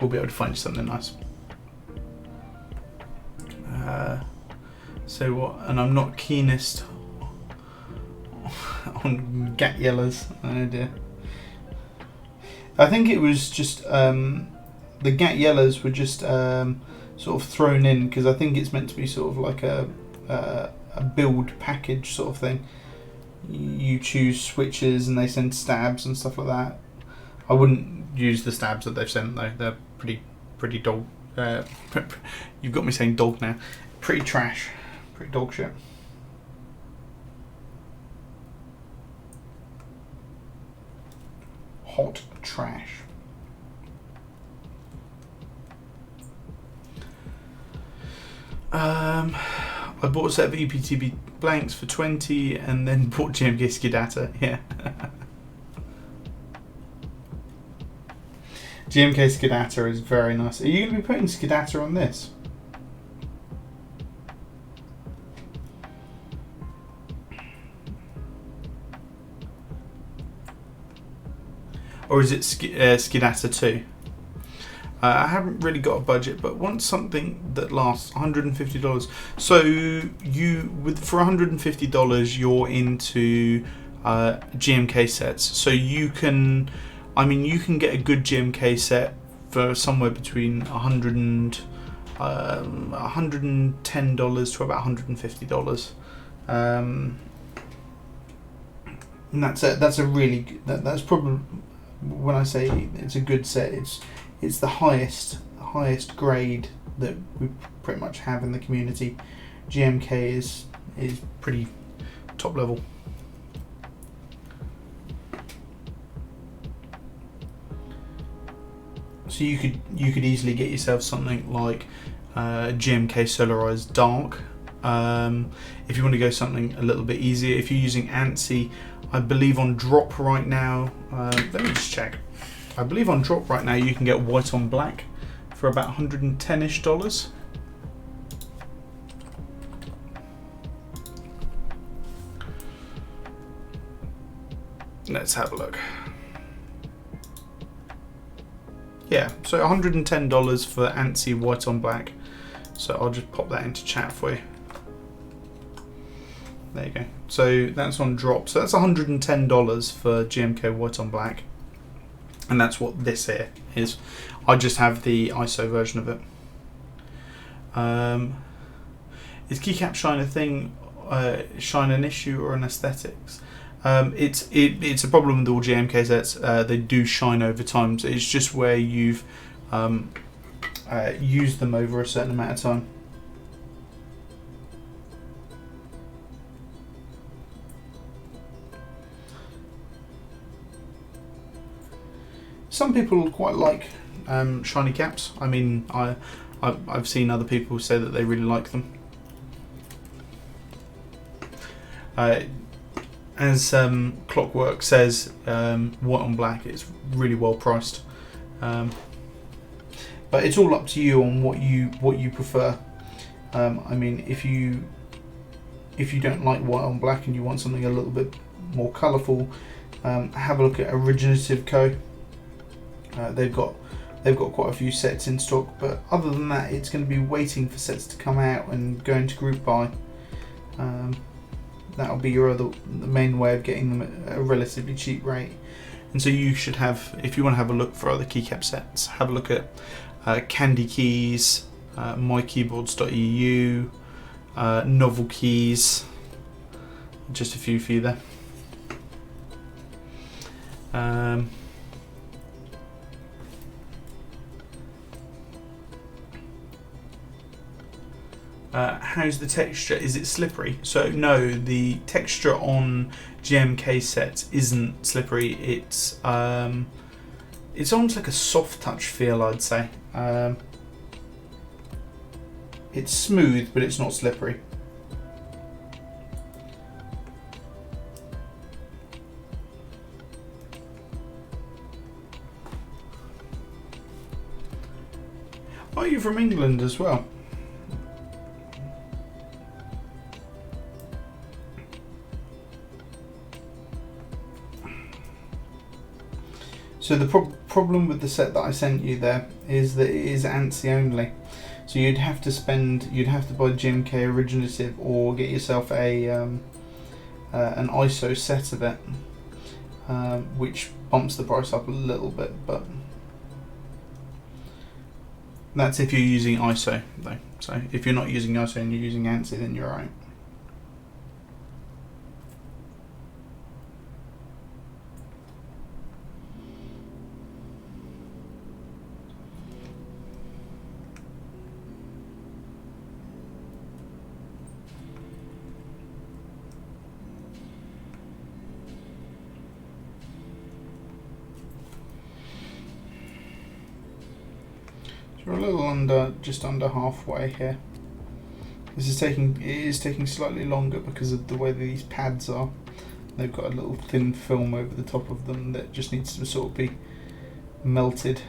Speaker 1: We'll be able to find something nice. So what? And I'm not keenest on GAT yellows. Oh dear. I think it was just the GAT yellows were just sort of thrown in because I think it's meant to be sort of like a build package sort of thing. You choose switches and they send stabs and stuff like that. I wouldn't use the stabs that they've sent though. They're pretty dog. You've got me saying dog now. Pretty trash. Pretty dog shit. Hot trash. I bought a set of EPTB blanks for 20 and then bought GMK Skedatter. Yeah. GMK Skedatter is very nice. Are you going to be putting Skedatter on this? Or is it Skedatter 2? I haven't really got a budget, but want something that lasts $150. So for $150, you're into GMK sets. So you can, I mean, you can get a good GMK set for somewhere between $110 to about $150. And that's a really that's probably, when I say it's a good set, it's the highest highest grade that we pretty much have in the community. GMK is pretty top level. So you could easily get yourself something like GMK Solarized Dark. If you want to go something a little bit easier, if you're using ANSI, I believe on drop right now, let me just check. I believe on drop right now you can get white on black for about $110-ish. Let's have a look. Yeah, so $110 for ANSI white on black. So I'll just pop that into chat for you. There you go. So that's on drop. So that's $110 for GMK white on black. And that's what this here is. I just have the ISO version of it. Is Keycap shine a thing, shine an issue or an aesthetics? It's a problem with all GMK sets. They do shine over time. So it's just where you've used them over a certain amount of time. Some people quite like shiny caps. I mean, I've seen other people say that they really like them. As Clockwork says, white on black is really well priced. But it's all up to you on what you prefer. I mean, if you don't like white on black and you want something a little bit more colourful, have a look at Originative Co. They've got quite a few sets in stock, but other than that, it's going to be waiting for sets to come out and going to group buy. That'll be the main way of getting them at a relatively cheap rate. And so you should have, if you want to have a look for other keycap sets, have a look at Candy Keys, mykeyboards.eu, Novelkeys, just a few for you there. How's the texture? Is it slippery? So no, the texture on GMK sets isn't slippery. It's almost like a soft touch feel, I'd say. It's smooth, but it's not slippery. Are you from England as well? So the problem with the set that I sent you there is that it is ANSI only. So you'd have to buy GMK Originative or get yourself a an ISO set of it, which bumps the price up a little bit, but that's if you're using ISO though. So if you're not using ISO and you're using ANSI, then you're alright. We're a little just under halfway here. It is taking slightly longer because of the way that these pads are. They've got a little thin film over the top of them that just needs to sort of be melted.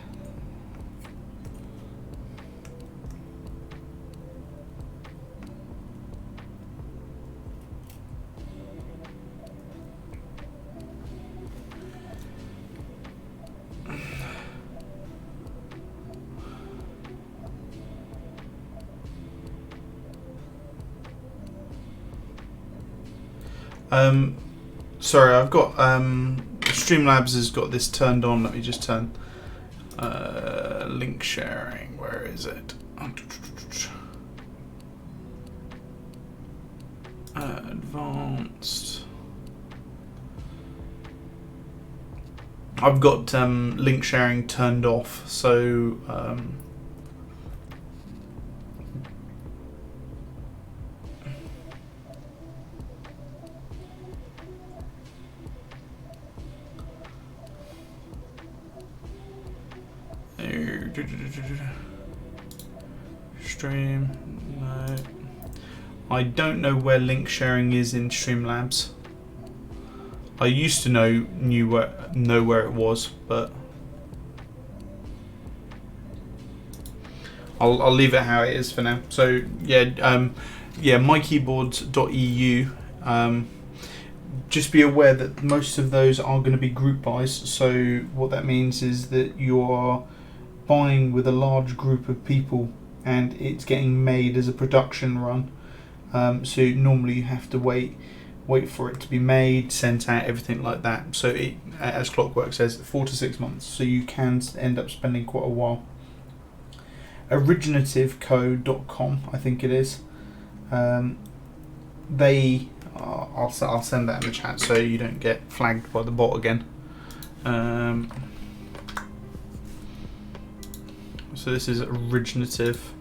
Speaker 1: Sorry, I've got Streamlabs has got this turned on. Let me just turn link sharing. Where is it? Advanced. I've got link sharing turned off, so Stream, no. I don't know where link sharing is in Streamlabs. I used to know where it was, but I'll leave it how it is for now. So yeah, mykeyboards.eu. Just be aware that most of those are going to be group buys. So what that means is that you are buying with a large group of people, and it's getting made as a production run. So normally you have to wait for it to be made, sent out, everything like that. So it, as Clockwork says, 4 to 6 months. So you can end up spending quite a while. Originativeco.com, I think it is. I'll send that in the chat so you don't get flagged by the bot again. So this is Originative.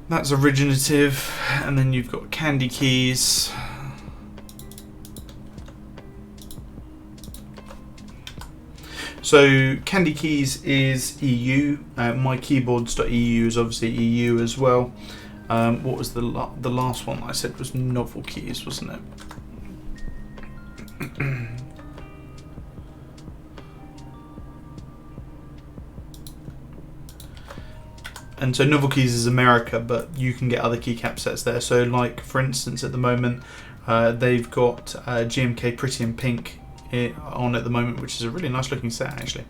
Speaker 1: That's Originative, and then you've got Candy Keys. So Candy Keys is EU. Mykeyboards.eu is obviously EU as well. What was the last one I said was Novelkeys, wasn't it? And so Novelkeys is America, but you can get other keycap sets there. So like, for instance, at the moment, they've got GMK Pretty in Pink on at the moment, which is a really nice looking set actually.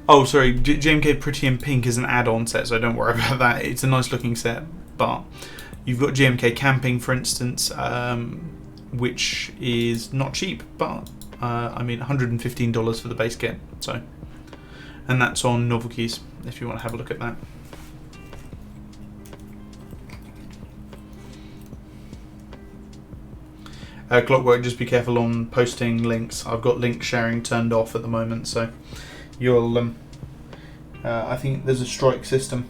Speaker 1: Oh, sorry, GMK Pretty in Pink is an add-on set, so don't worry about that. It's a nice looking set, but you've got GMK Camping, for instance, which is not cheap, but I mean $115 for the base kit. So, and that's on Novelkeys if you want to have a look at that. Clockwork, just be careful on posting links. I've got link sharing turned off at the moment, so you'll. I think there's a strike system.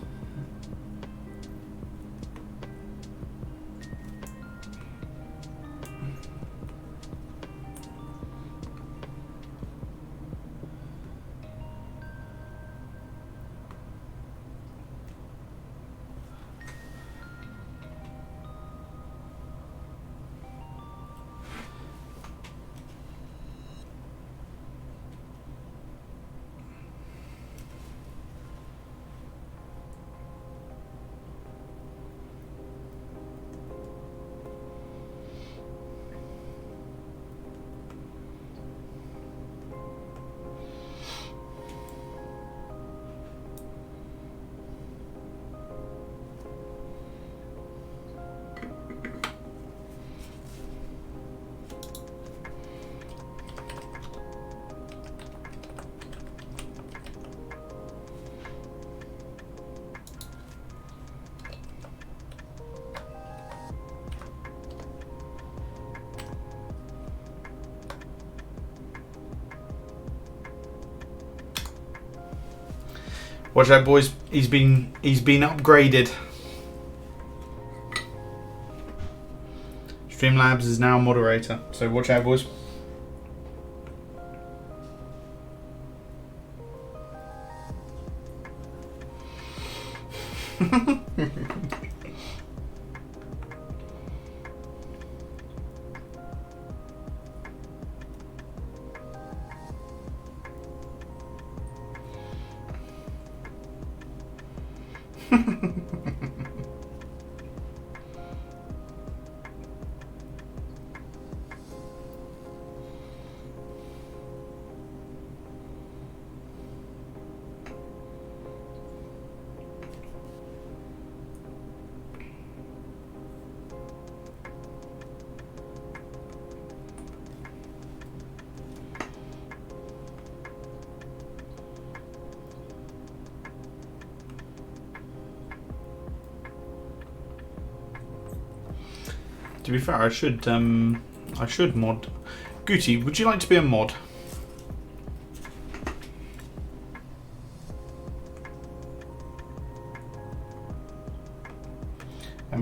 Speaker 1: Watch out, boys. He's been upgraded. Streamlabs is now a moderator, so watch out, boys. To be fair, I should mod. Gucci, would you like to be a mod?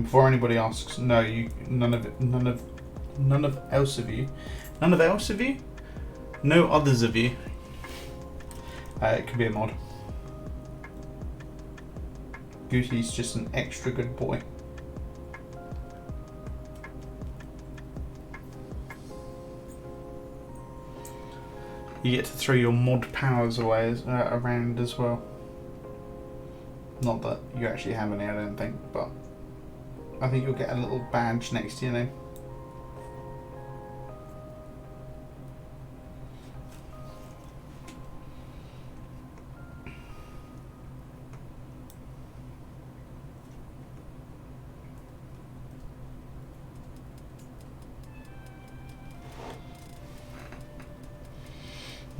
Speaker 1: And before anybody asks, no, none others of you. It could be a mod. Goosey's just an extra good boy. You get to throw your mod powers away around as well. Not that you actually have any, I don't think, but I think you'll get a little badge next to your name.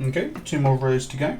Speaker 1: Okay, 2 more rows to go.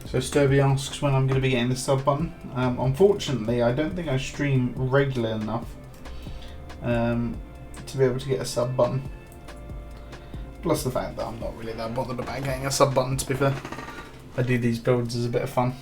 Speaker 1: So Sturby asks when I'm going to be getting the sub button. Unfortunately, I don't think I stream regular enough to be able to get a sub button. Plus the fact that I'm not really that bothered about getting a sub button, to be fair. I do these builds as a bit of fun.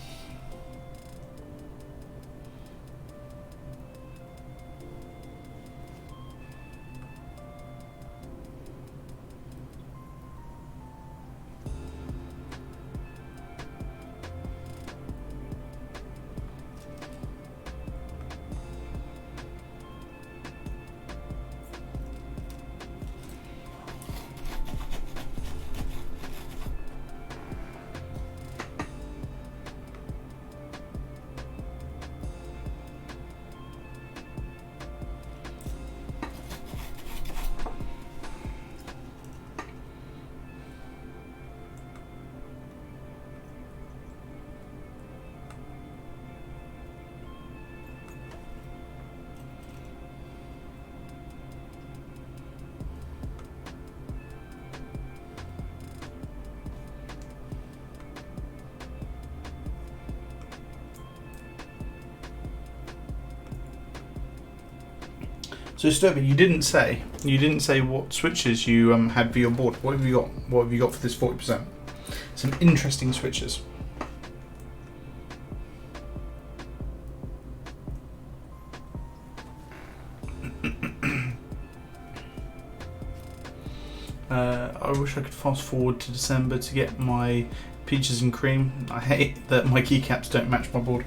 Speaker 1: So Sturby, you didn't say what switches you had for your board. What have you got? What have you got for this 40%? Some interesting switches. I wish I could fast forward to December to get my peaches and cream. I hate that my keycaps don't match my board.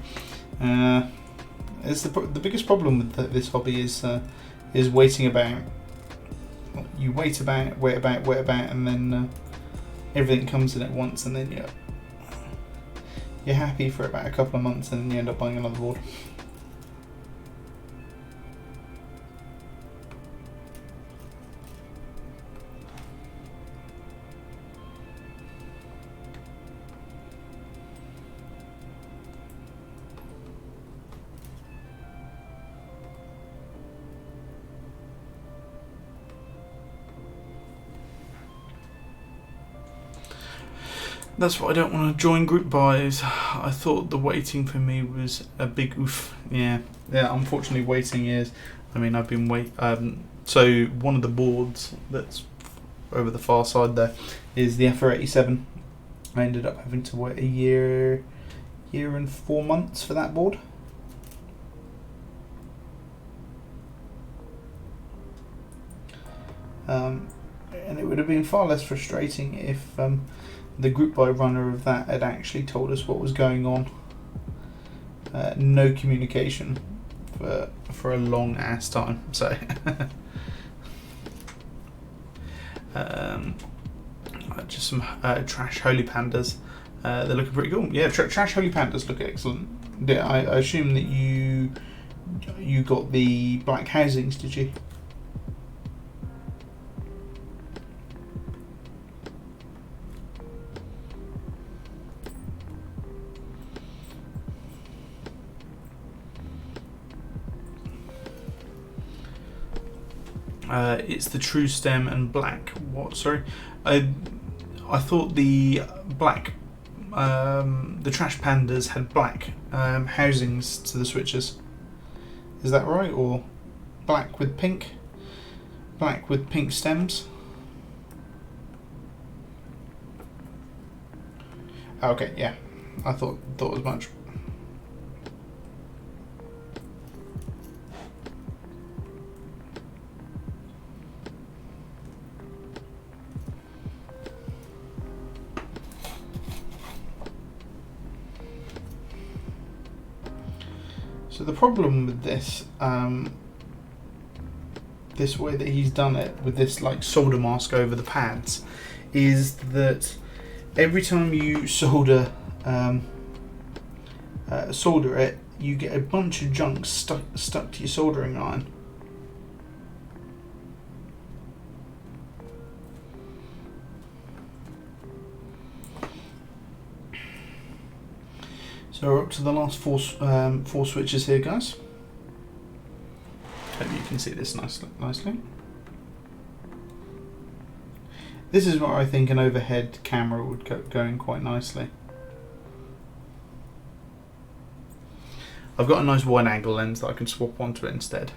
Speaker 1: It's the biggest problem with this hobby is waiting about. You wait about, and then everything comes in at once, and then you're happy for about a couple of months, and then you end up buying another board. That's why I don't want to join group buys. I thought the waiting for me was a big oof. Yeah. Unfortunately, waiting is. I mean, I've been so one of the boards that's over the far side there is the FR87. I ended up having to wait a year and 4 months for that board. And it would have been far less frustrating if the group buy runner of that had actually told us what was going on. No communication for a long ass time. So just some trash holy pandas. They're looking pretty cool. Yeah, trash holy pandas look excellent. Yeah, I assume that you got the black housings, did you? It's the True Stem and black. What? Sorry, I thought the black, the Trash Pandas had black housings to the switches. Is that right, or black with pink? Black with pink stems. Okay, yeah, I thought as much. So the problem with this, this way that he's done it with this like solder mask over the pads, is that every time you solder it, you get a bunch of junk stuck to your soldering iron. So we're up to the last four switches here, guys. Hope you can see this nicely. This is where I think an overhead camera would go in quite nicely. I've got a nice wide angle lens that I can swap onto it instead.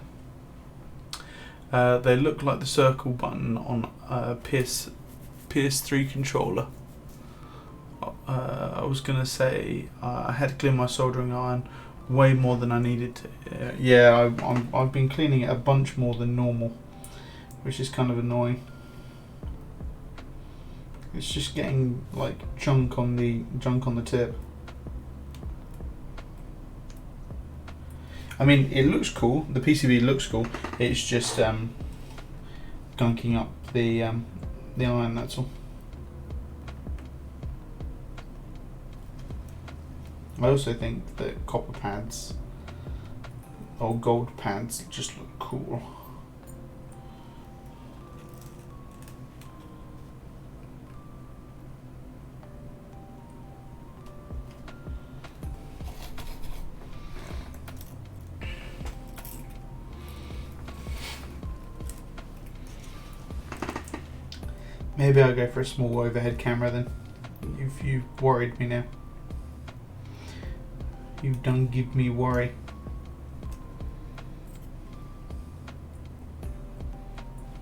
Speaker 1: They look like the circle button on a PS3 controller. I was gonna say I had to clean my soldering iron way more than I needed to. Yeah, I've been cleaning it a bunch more than normal, which is kind of annoying. It's just getting like junk on the tip. I mean, it looks cool. The PCB looks cool. It's just gunking up the iron. That's all. I also think that copper pads or gold pads just look cool. Maybe I'll go for a small overhead camera then. You've worried me now. You don't give me worry.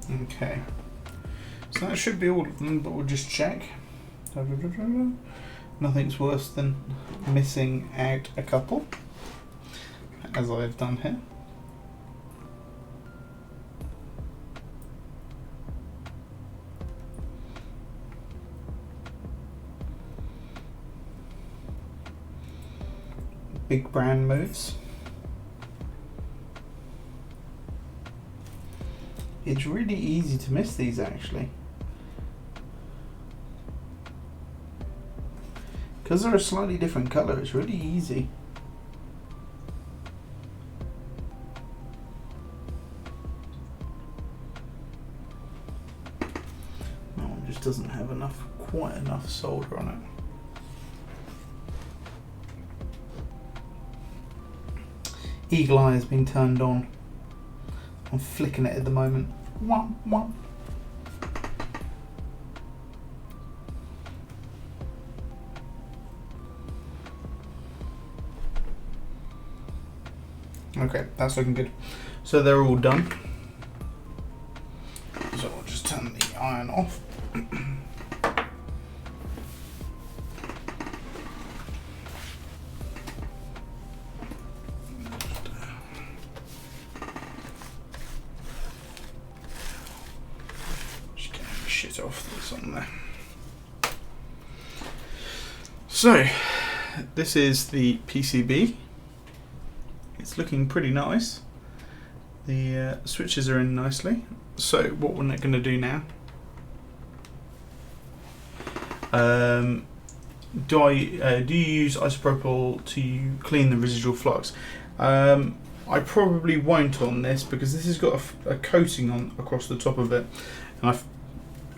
Speaker 1: Okay. So that should be all of them, but we'll just check. Nothing's worse than missing out a couple, as I've done here. Big brand moves. It's really easy to miss these actually, because they're a slightly different colour. It's really easy. That one just doesn't have quite enough solder on it. Eagle eye has been turned on. I'm flicking it at the moment. Wah, wah. Okay, that's looking good. So they're all done. So I'll just turn the iron off. Off that's on there. So this is the PCB. It's looking pretty nice. The switches are in nicely. So what we're going to do now, do you use isopropyl to clean the residual flux? I probably won't on this, because this has got a coating on across the top of it, and I've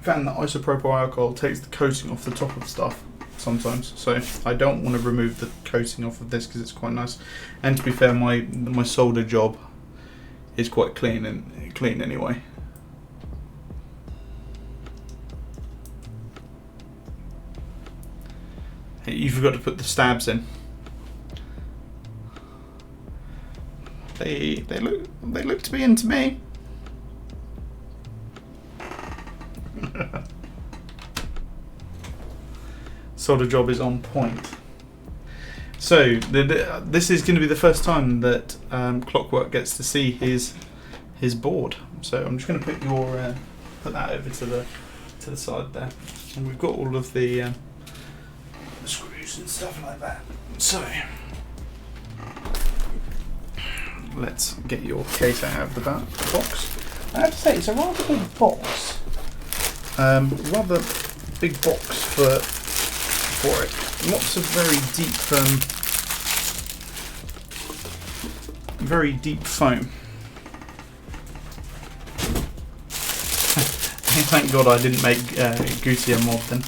Speaker 1: found that isopropyl alcohol takes the coating off the top of stuff sometimes, so I don't want to remove the coating off of this because it's quite nice. And to be fair, my solder job is quite clean anyway. You forgot to put the stabs in. They look to be into me. Solder job is on point. So this is going to be the first time that Clockwork gets to see his board. So I'm just going to put that over to the side there, and we've got all of the screws and stuff like that. So let's get your case out of the box. I have to say it's a rather big box. Rather big box for it. Lots of very deep foam. Thank God I didn't make Goosey a mod then.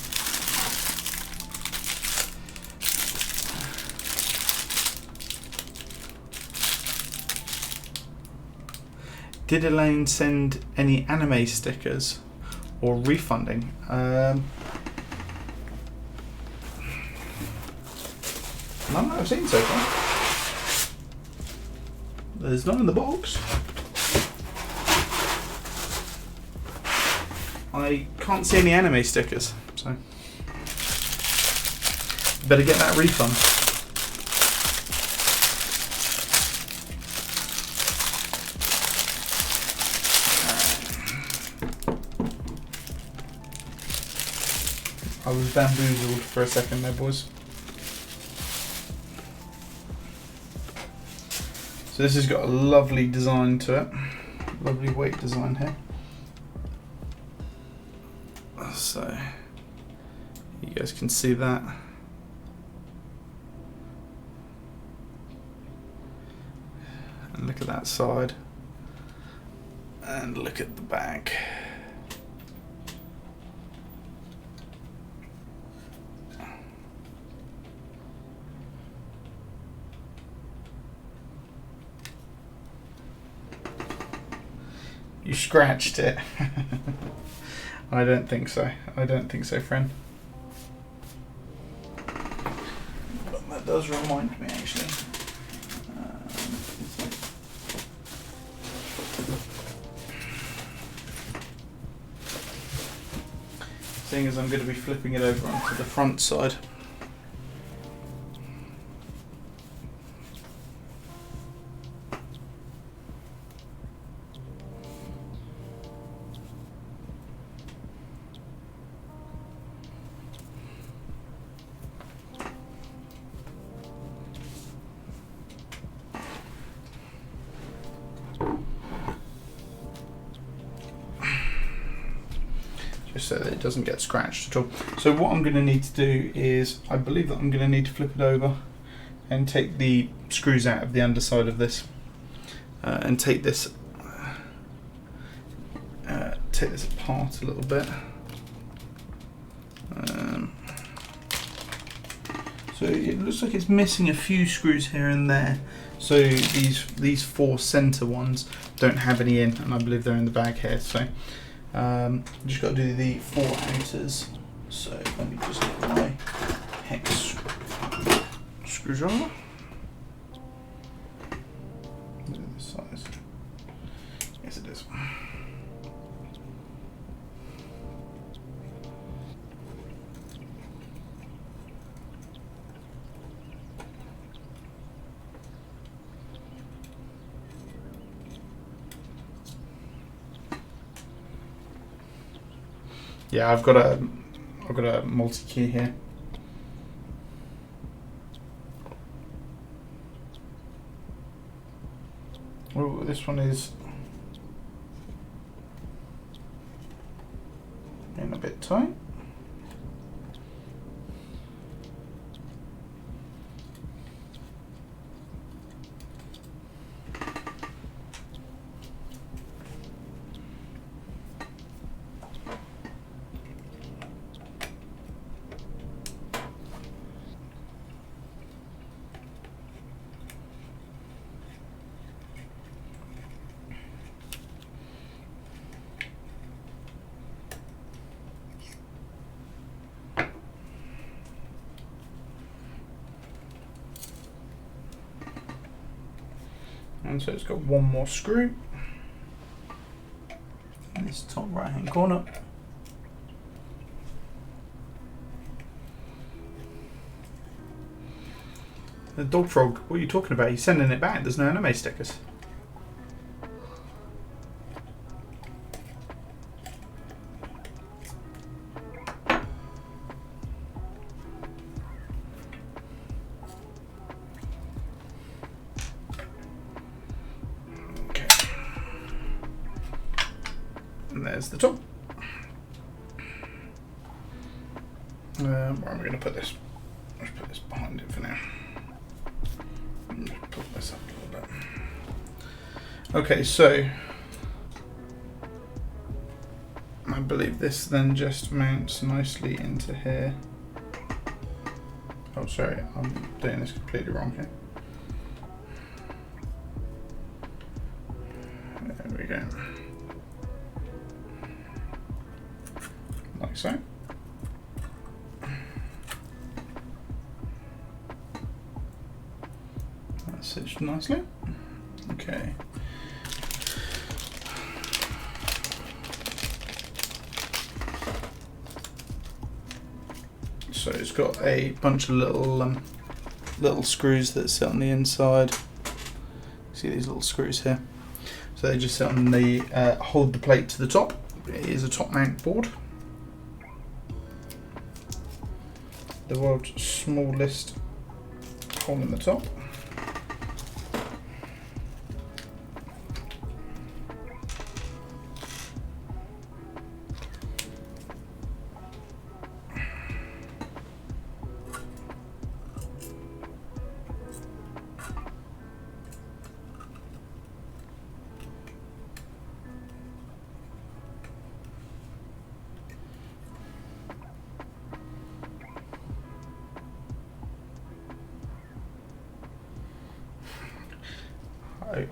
Speaker 1: Did Elaine send any anime stickers or refunding? None that I've seen so far. There's none in the box. I can't see any anime stickers, so better get that refund. I was bamboozled for a second there, boys. So this has got a lovely design to it, lovely weight design here. So you guys can see that. And look at that side. And look at the back. You scratched it. I don't think so. I don't think so, friend. But that does remind me, actually. Seeing as I'm going to be flipping it over onto the front side. Just so that it doesn't get scratched at all. So what I'm going to need to do is, I believe that I'm going to need to flip it over and take the screws out of the underside of this, and take this apart a little bit. So it looks like it's missing a few screws here and there. So these four center ones don't have any in, and I believe they're in the bag here. So just got to do the four outers. So let me just get my hex screwdriver. Is it this size? Yes, it is. Yeah, I've got a multi-key here. Oh, this one is in a bit tight. And so it's got one more screw in this top right hand corner. The dog frog, what are you talking about? He's sending it back, there's no anime stickers. Okay. And there's the top. Where am I going to put this? Let's put this behind it for now. Pull this up a little bit. Okay, so I believe this then just mounts nicely into here. Oh, sorry, I'm doing this completely wrong here. There we go. Like so. Stitched nicely. Okay. So it's got a bunch of little screws that sit on the inside. See these little screws here? So they just sit on the hold the plate to the top. It is a top mount board. The world's smallest hole in the top.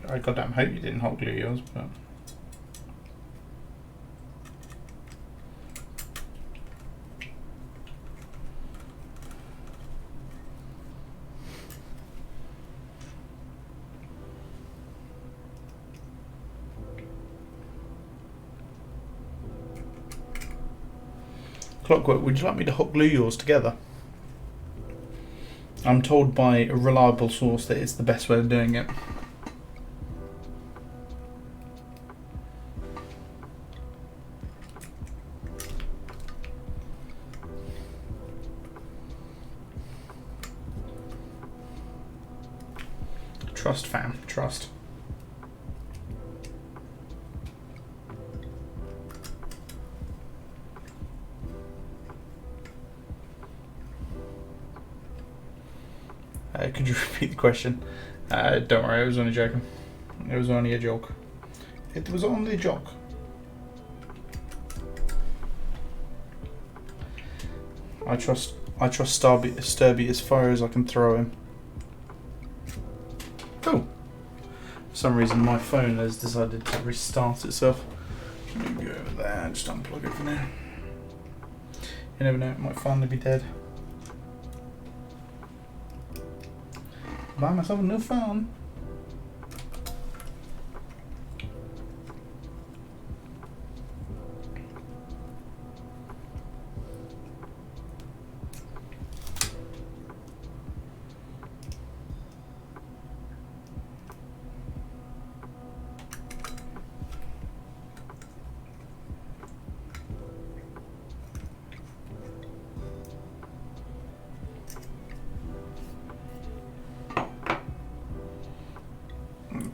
Speaker 1: I goddamn hope you didn't hot glue yours, but Clockwork, would you like me to hot glue yours together? I'm told by a reliable source that it's the best way of doing it. Trust, fam, trust. Could you repeat the question? Don't worry, I was only joking. It was only a joke. It was only a joke. I trust Sturby as far as I can throw him. Cool. For some reason my phone has decided to restart itself. Let me go over there and just unplug it for now. You never know, it might finally be dead. Buy myself a new phone.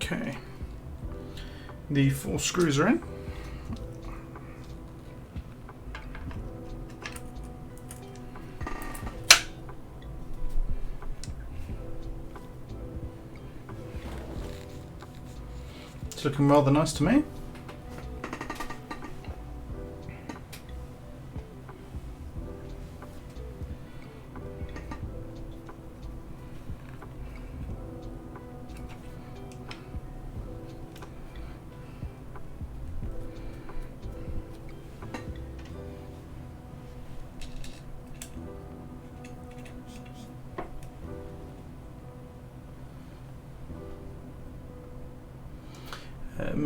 Speaker 1: Okay, the 4 screws are in. It's looking rather nice to me.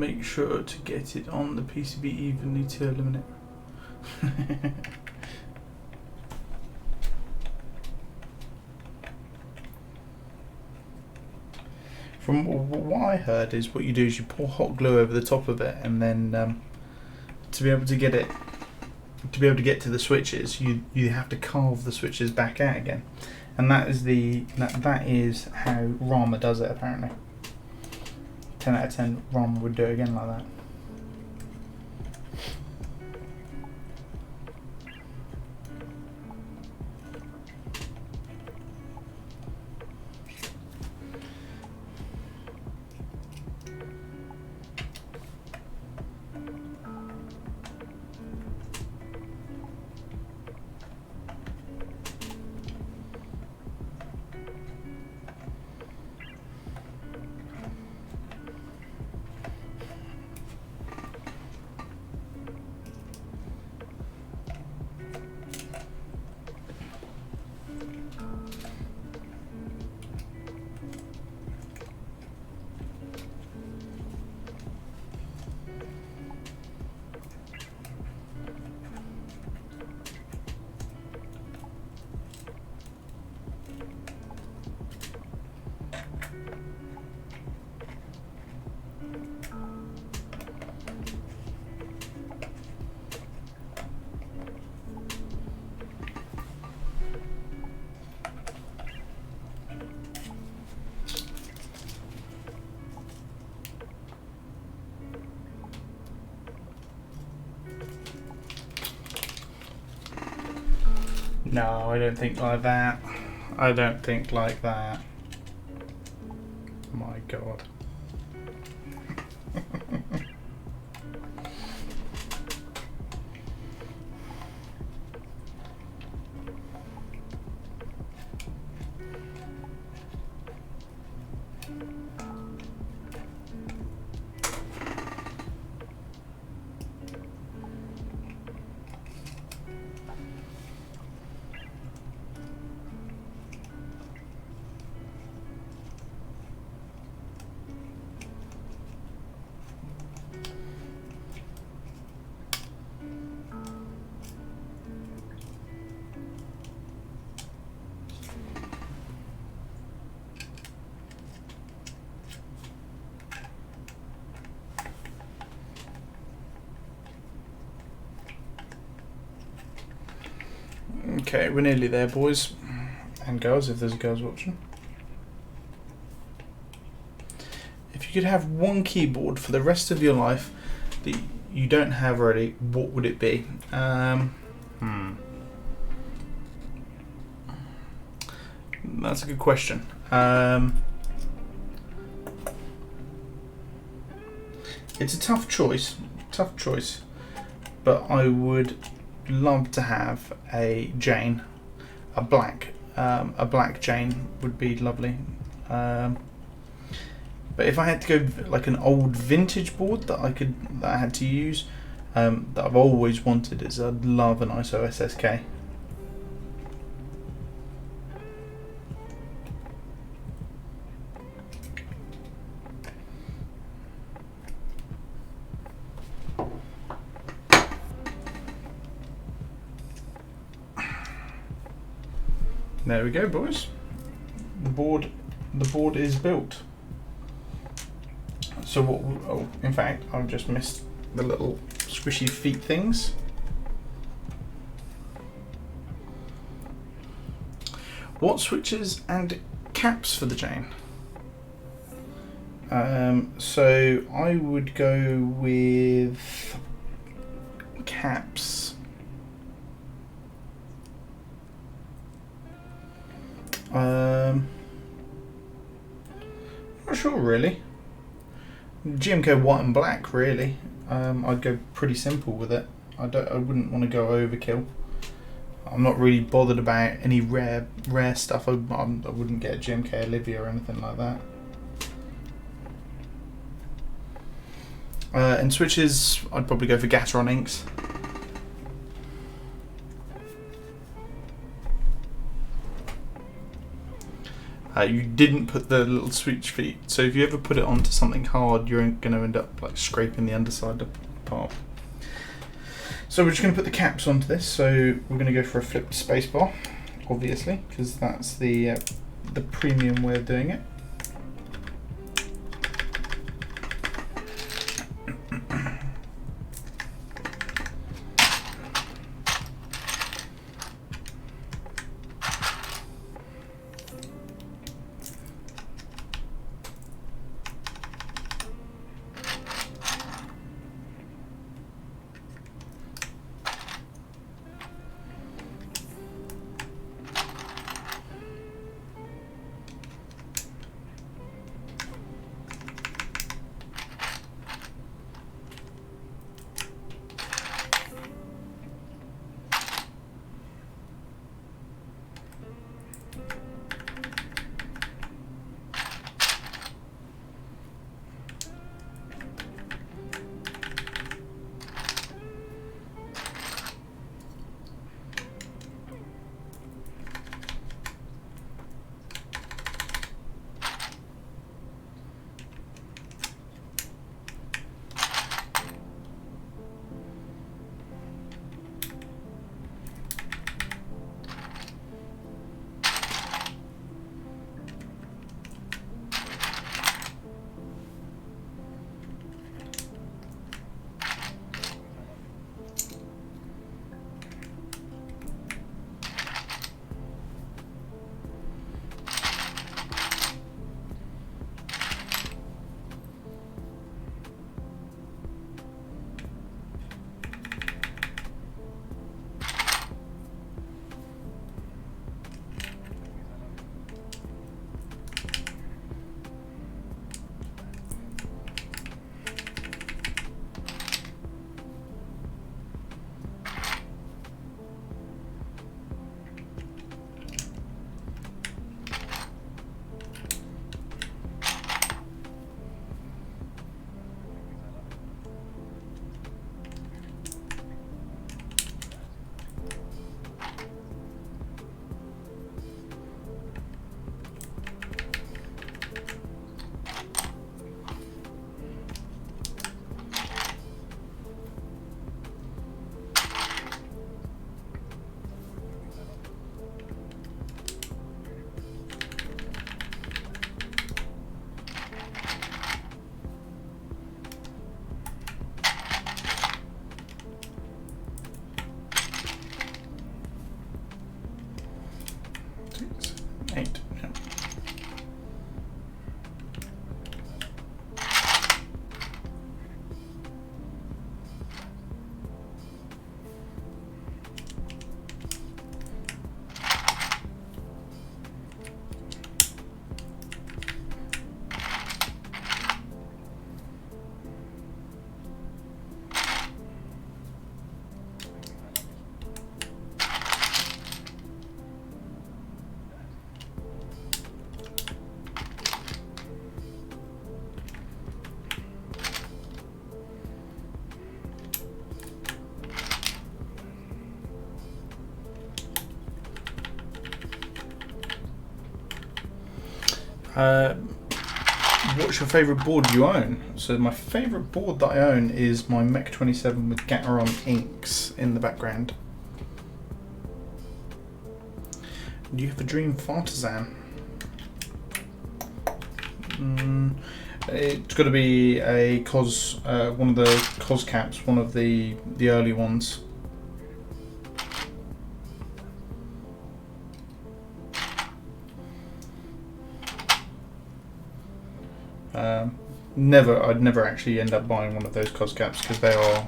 Speaker 1: make sure to get it on the PCB evenly to eliminate. From what I heard is what you do is you pour hot glue over the top of it, and then to be able to get to the switches, you have to carve the switches back out again, and that is how Rama does it apparently. 10 out of 10 Rama would do it again like that. No, I don't think like that. I don't think like that. My God. Okay, we're nearly there, boys and girls, if there's girls watching. If you could have one keyboard for the rest of your life that you don't have already, what would it be? That's a good question. It's a tough choice, but I would love to have a Jane, a black Jane would be lovely. But if I had to go like an old vintage board that I had to use, that I've always wanted, is I'd love an ISO SSK. There we go, boys. The board is built. So what? Oh, in fact, I've just missed the little squishy feet things. What switches and caps for the Jane? So I would go with caps. Not sure really. GMK white and black really. I'd go pretty simple with it. I wouldn't want to go overkill. I'm not really bothered about any rare stuff. I wouldn't get a GMK Olivia or anything like that. And switches, I'd probably go for Gateron inks. you didn't put the little switch feet. So if you ever put it onto something hard, you're going to end up like scraping the underside apart. So we're just going to put the caps onto this. So we're going to go for a flipped spacebar, obviously, because that's the premium way of doing it. What's your favourite board you own? So my favourite board that I own is my Mech 27 with Gateron inks in the background. Do you have a dream Fartisan? It's got to be a one of the Keycaps, one of the early ones. I'd never actually end up buying one of those Keycaps because they are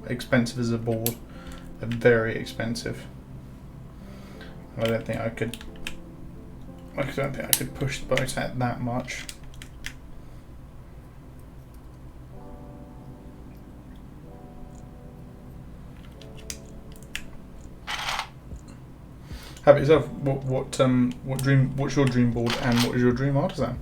Speaker 1: expensive as a board. They're very expensive. I don't think I could push the boat out that much. How about yourself? What's your dream board and what is your dream artisan?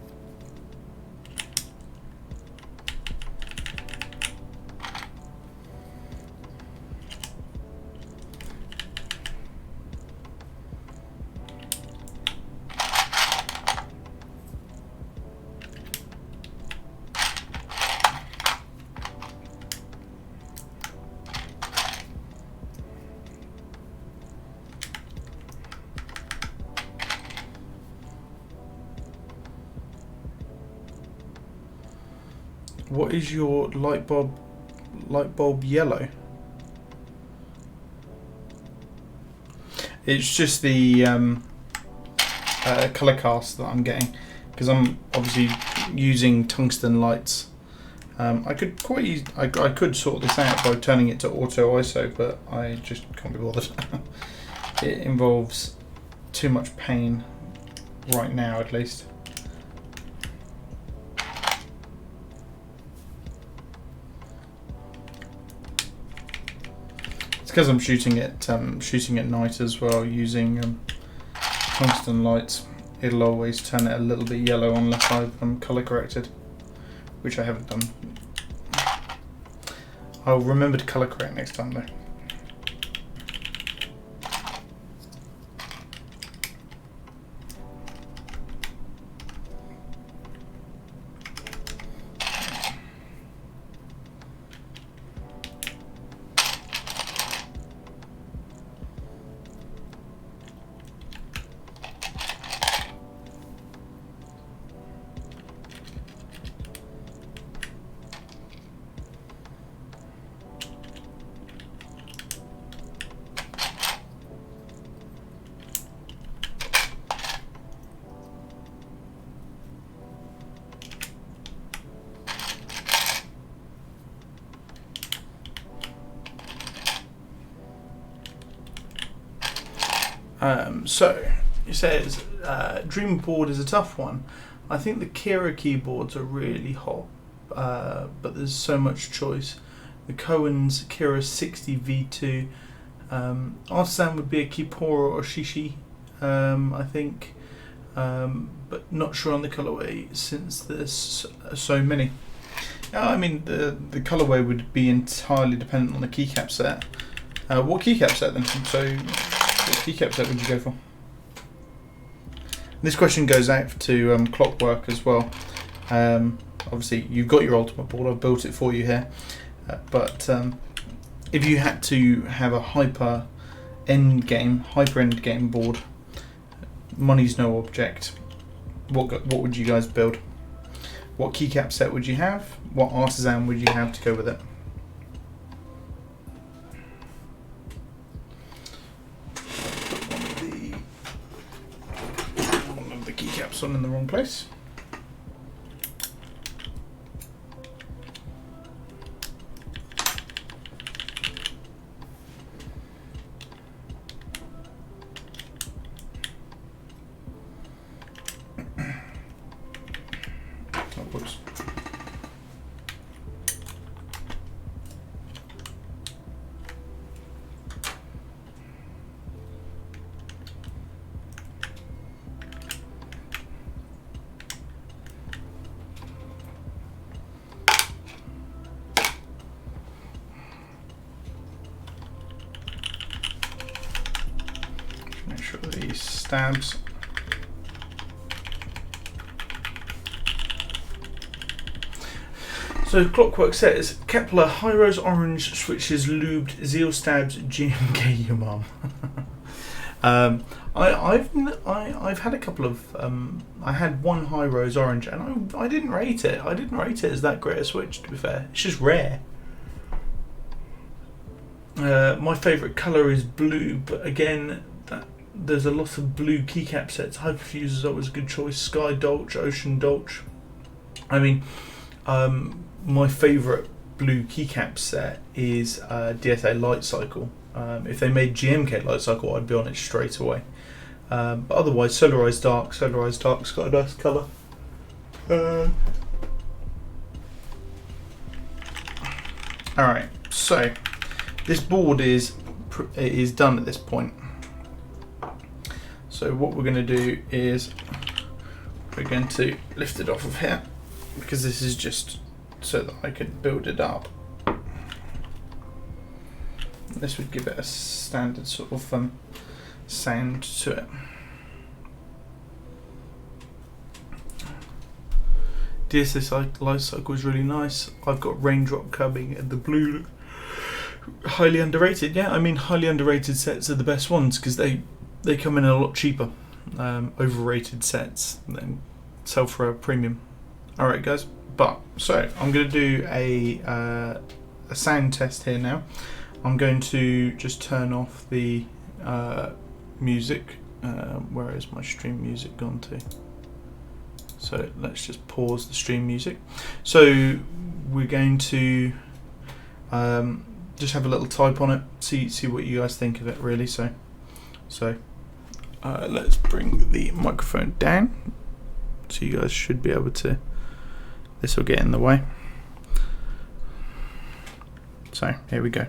Speaker 1: What is your light bulb yellow? It's just the colour cast that I'm getting, because I'm obviously using tungsten lights. I could I could sort this out by turning it to auto ISO, but I just can't be bothered. It involves too much pain right now, at least. It's because I'm shooting at night as well, using tungsten lights. It'll always turn it a little bit yellow unless I've colour corrected, which I haven't done. I'll remember to colour correct next time though. So it says Dream board is a tough one. I think the Kira keyboards are really hot, but there's so much choice. The Cohen's Kira 60 V2, Artisan would be a Kipora or Shishi, I think, but not sure on the colorway since there's so many. I mean, the colorway would be entirely dependent on the keycap set. What keycap set then? So, what keycap set would you go for? This question goes out to Clockwork as well. Obviously, you've got your ultimate board. I've built it for you here. But if you had to have a hyper end game board, money's no object. What would you guys build? What keycap set would you have? What artisan would you have to go with it? One of the keycaps on in the wrong place. Make sure these stabs. So Clockwork says Kepler High Rose Orange switches lubed Zeal stabs GMK your mum. I've had a couple of I had one High Rose Orange and I didn't rate it. I didn't rate it as that great a switch, to be fair. It's just rare. My favourite colour is blue, but again, there's a lot of blue keycap sets. Hyperfuse is always a good choice. Sky Dolce, Ocean Dolce. I mean, my favourite blue keycap set is DSA Light Cycle. If they made GMK Light Cycle, I'd be on it straight away. But otherwise, Solarized Dark's got a nice colour. Alright, so this board is done at this point. So what we're going to do is we're going to lift it off of here, because this is just so that I can build it up. This would give it a standard sort of sound to it. DSA Light Cycle is really nice. I've got Raindrop coming and the blue. Highly underrated, yeah. I mean, highly underrated sets are the best ones because they come in a lot cheaper. Overrated sets then sell for a premium. Alright guys, So I'm going to do a sound test here now. I'm going to just turn off the music. Where is my stream music gone to? So let's just pause the stream music. So we're going to just have a little type on it, see what you guys think of it really. So let's bring the microphone down, so you guys should be able to, this will get in the way. So here we go.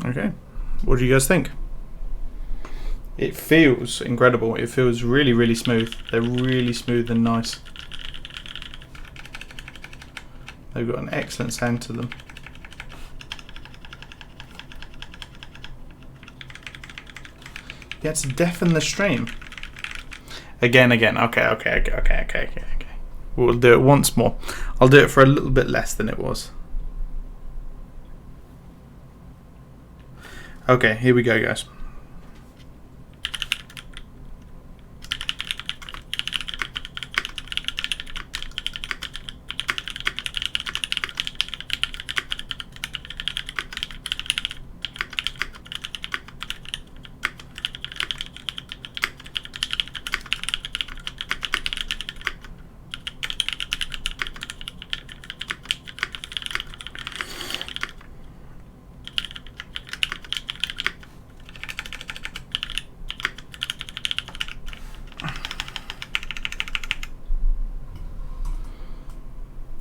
Speaker 1: Okay, what do you guys think? It feels incredible. It feels really, really smooth. They're really smooth and nice. They've got an excellent sound to them. You had to deafen the stream. Again. Okay. We'll do it once more. I'll do it for a little bit less than it was. Okay, here we go, guys.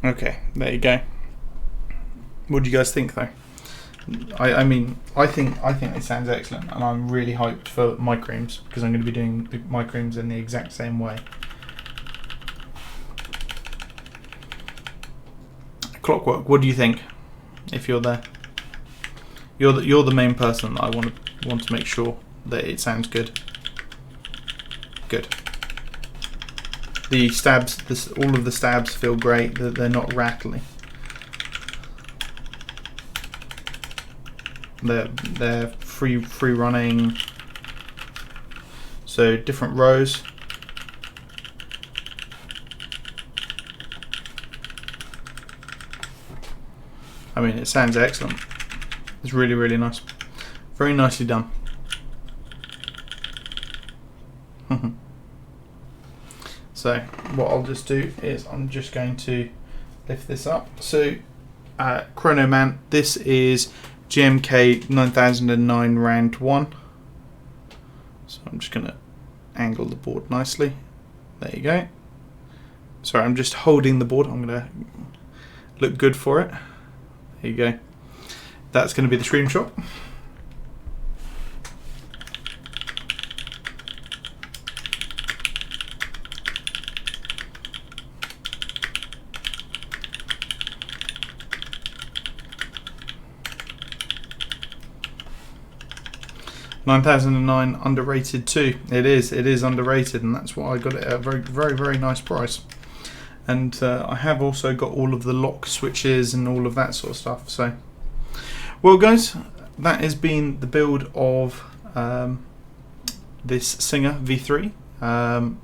Speaker 1: Okay, there you go. What do you guys think, though? I mean, I think it sounds excellent, and I'm really hyped for my creams because I'm going to be doing my creams in the exact same way. Clockwork, what do you think? If you're there, you're the main person that I want to make sure that it sounds good. Good. The stabs, all of the stabs feel great. They're not rattly. They're free running. So different rows. I mean, it sounds excellent. It's really, really nice. Very nicely done. So what I'll just do is I'm just going to lift this up. So Chrono Man, this is GMK 9009 round 1. So I'm just going to angle the board nicely. There you go. Sorry, I'm just holding the board. I'm going to look good for it. There you go. That's going to be the screenshot. $9,009 underrated too. It is underrated, and that's why I got it at a very nice price. And I have also got all of the lock switches and all of that sort of stuff. So, well, guys, that has been the build of this Singa V3.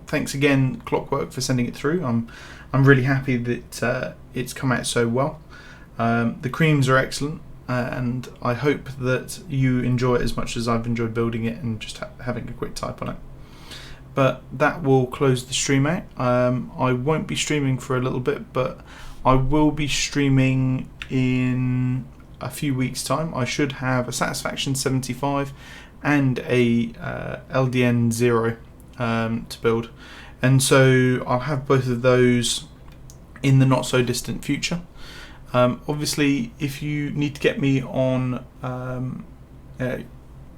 Speaker 1: Thanks again, Clockwork, for sending it through. I'm really happy that it's come out so well. The creams are excellent. And I hope that you enjoy it as much as I've enjoyed building it and just having a quick type on it. But that will close the stream out. I won't be streaming for a little bit, but I will be streaming in
Speaker 2: a few weeks time I should have a Satisfaction 75 and a LDN 0 to build, and so I'll have both of those in the not so distant future. Obviously, if you need to get me on,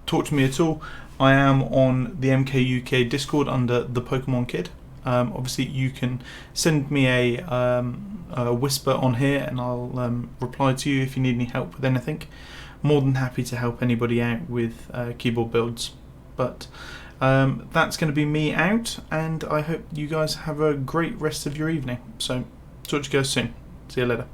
Speaker 2: talk to me at all, I am on the MK UK Discord under the Pokemon Kid. Obviously, you can send me a whisper on here, and I'll reply to you if you need any help with anything. More than happy to help anybody out with keyboard builds. But that's going to be me out, and I hope you guys have a great rest of your evening. So, talk to you guys soon. See you later.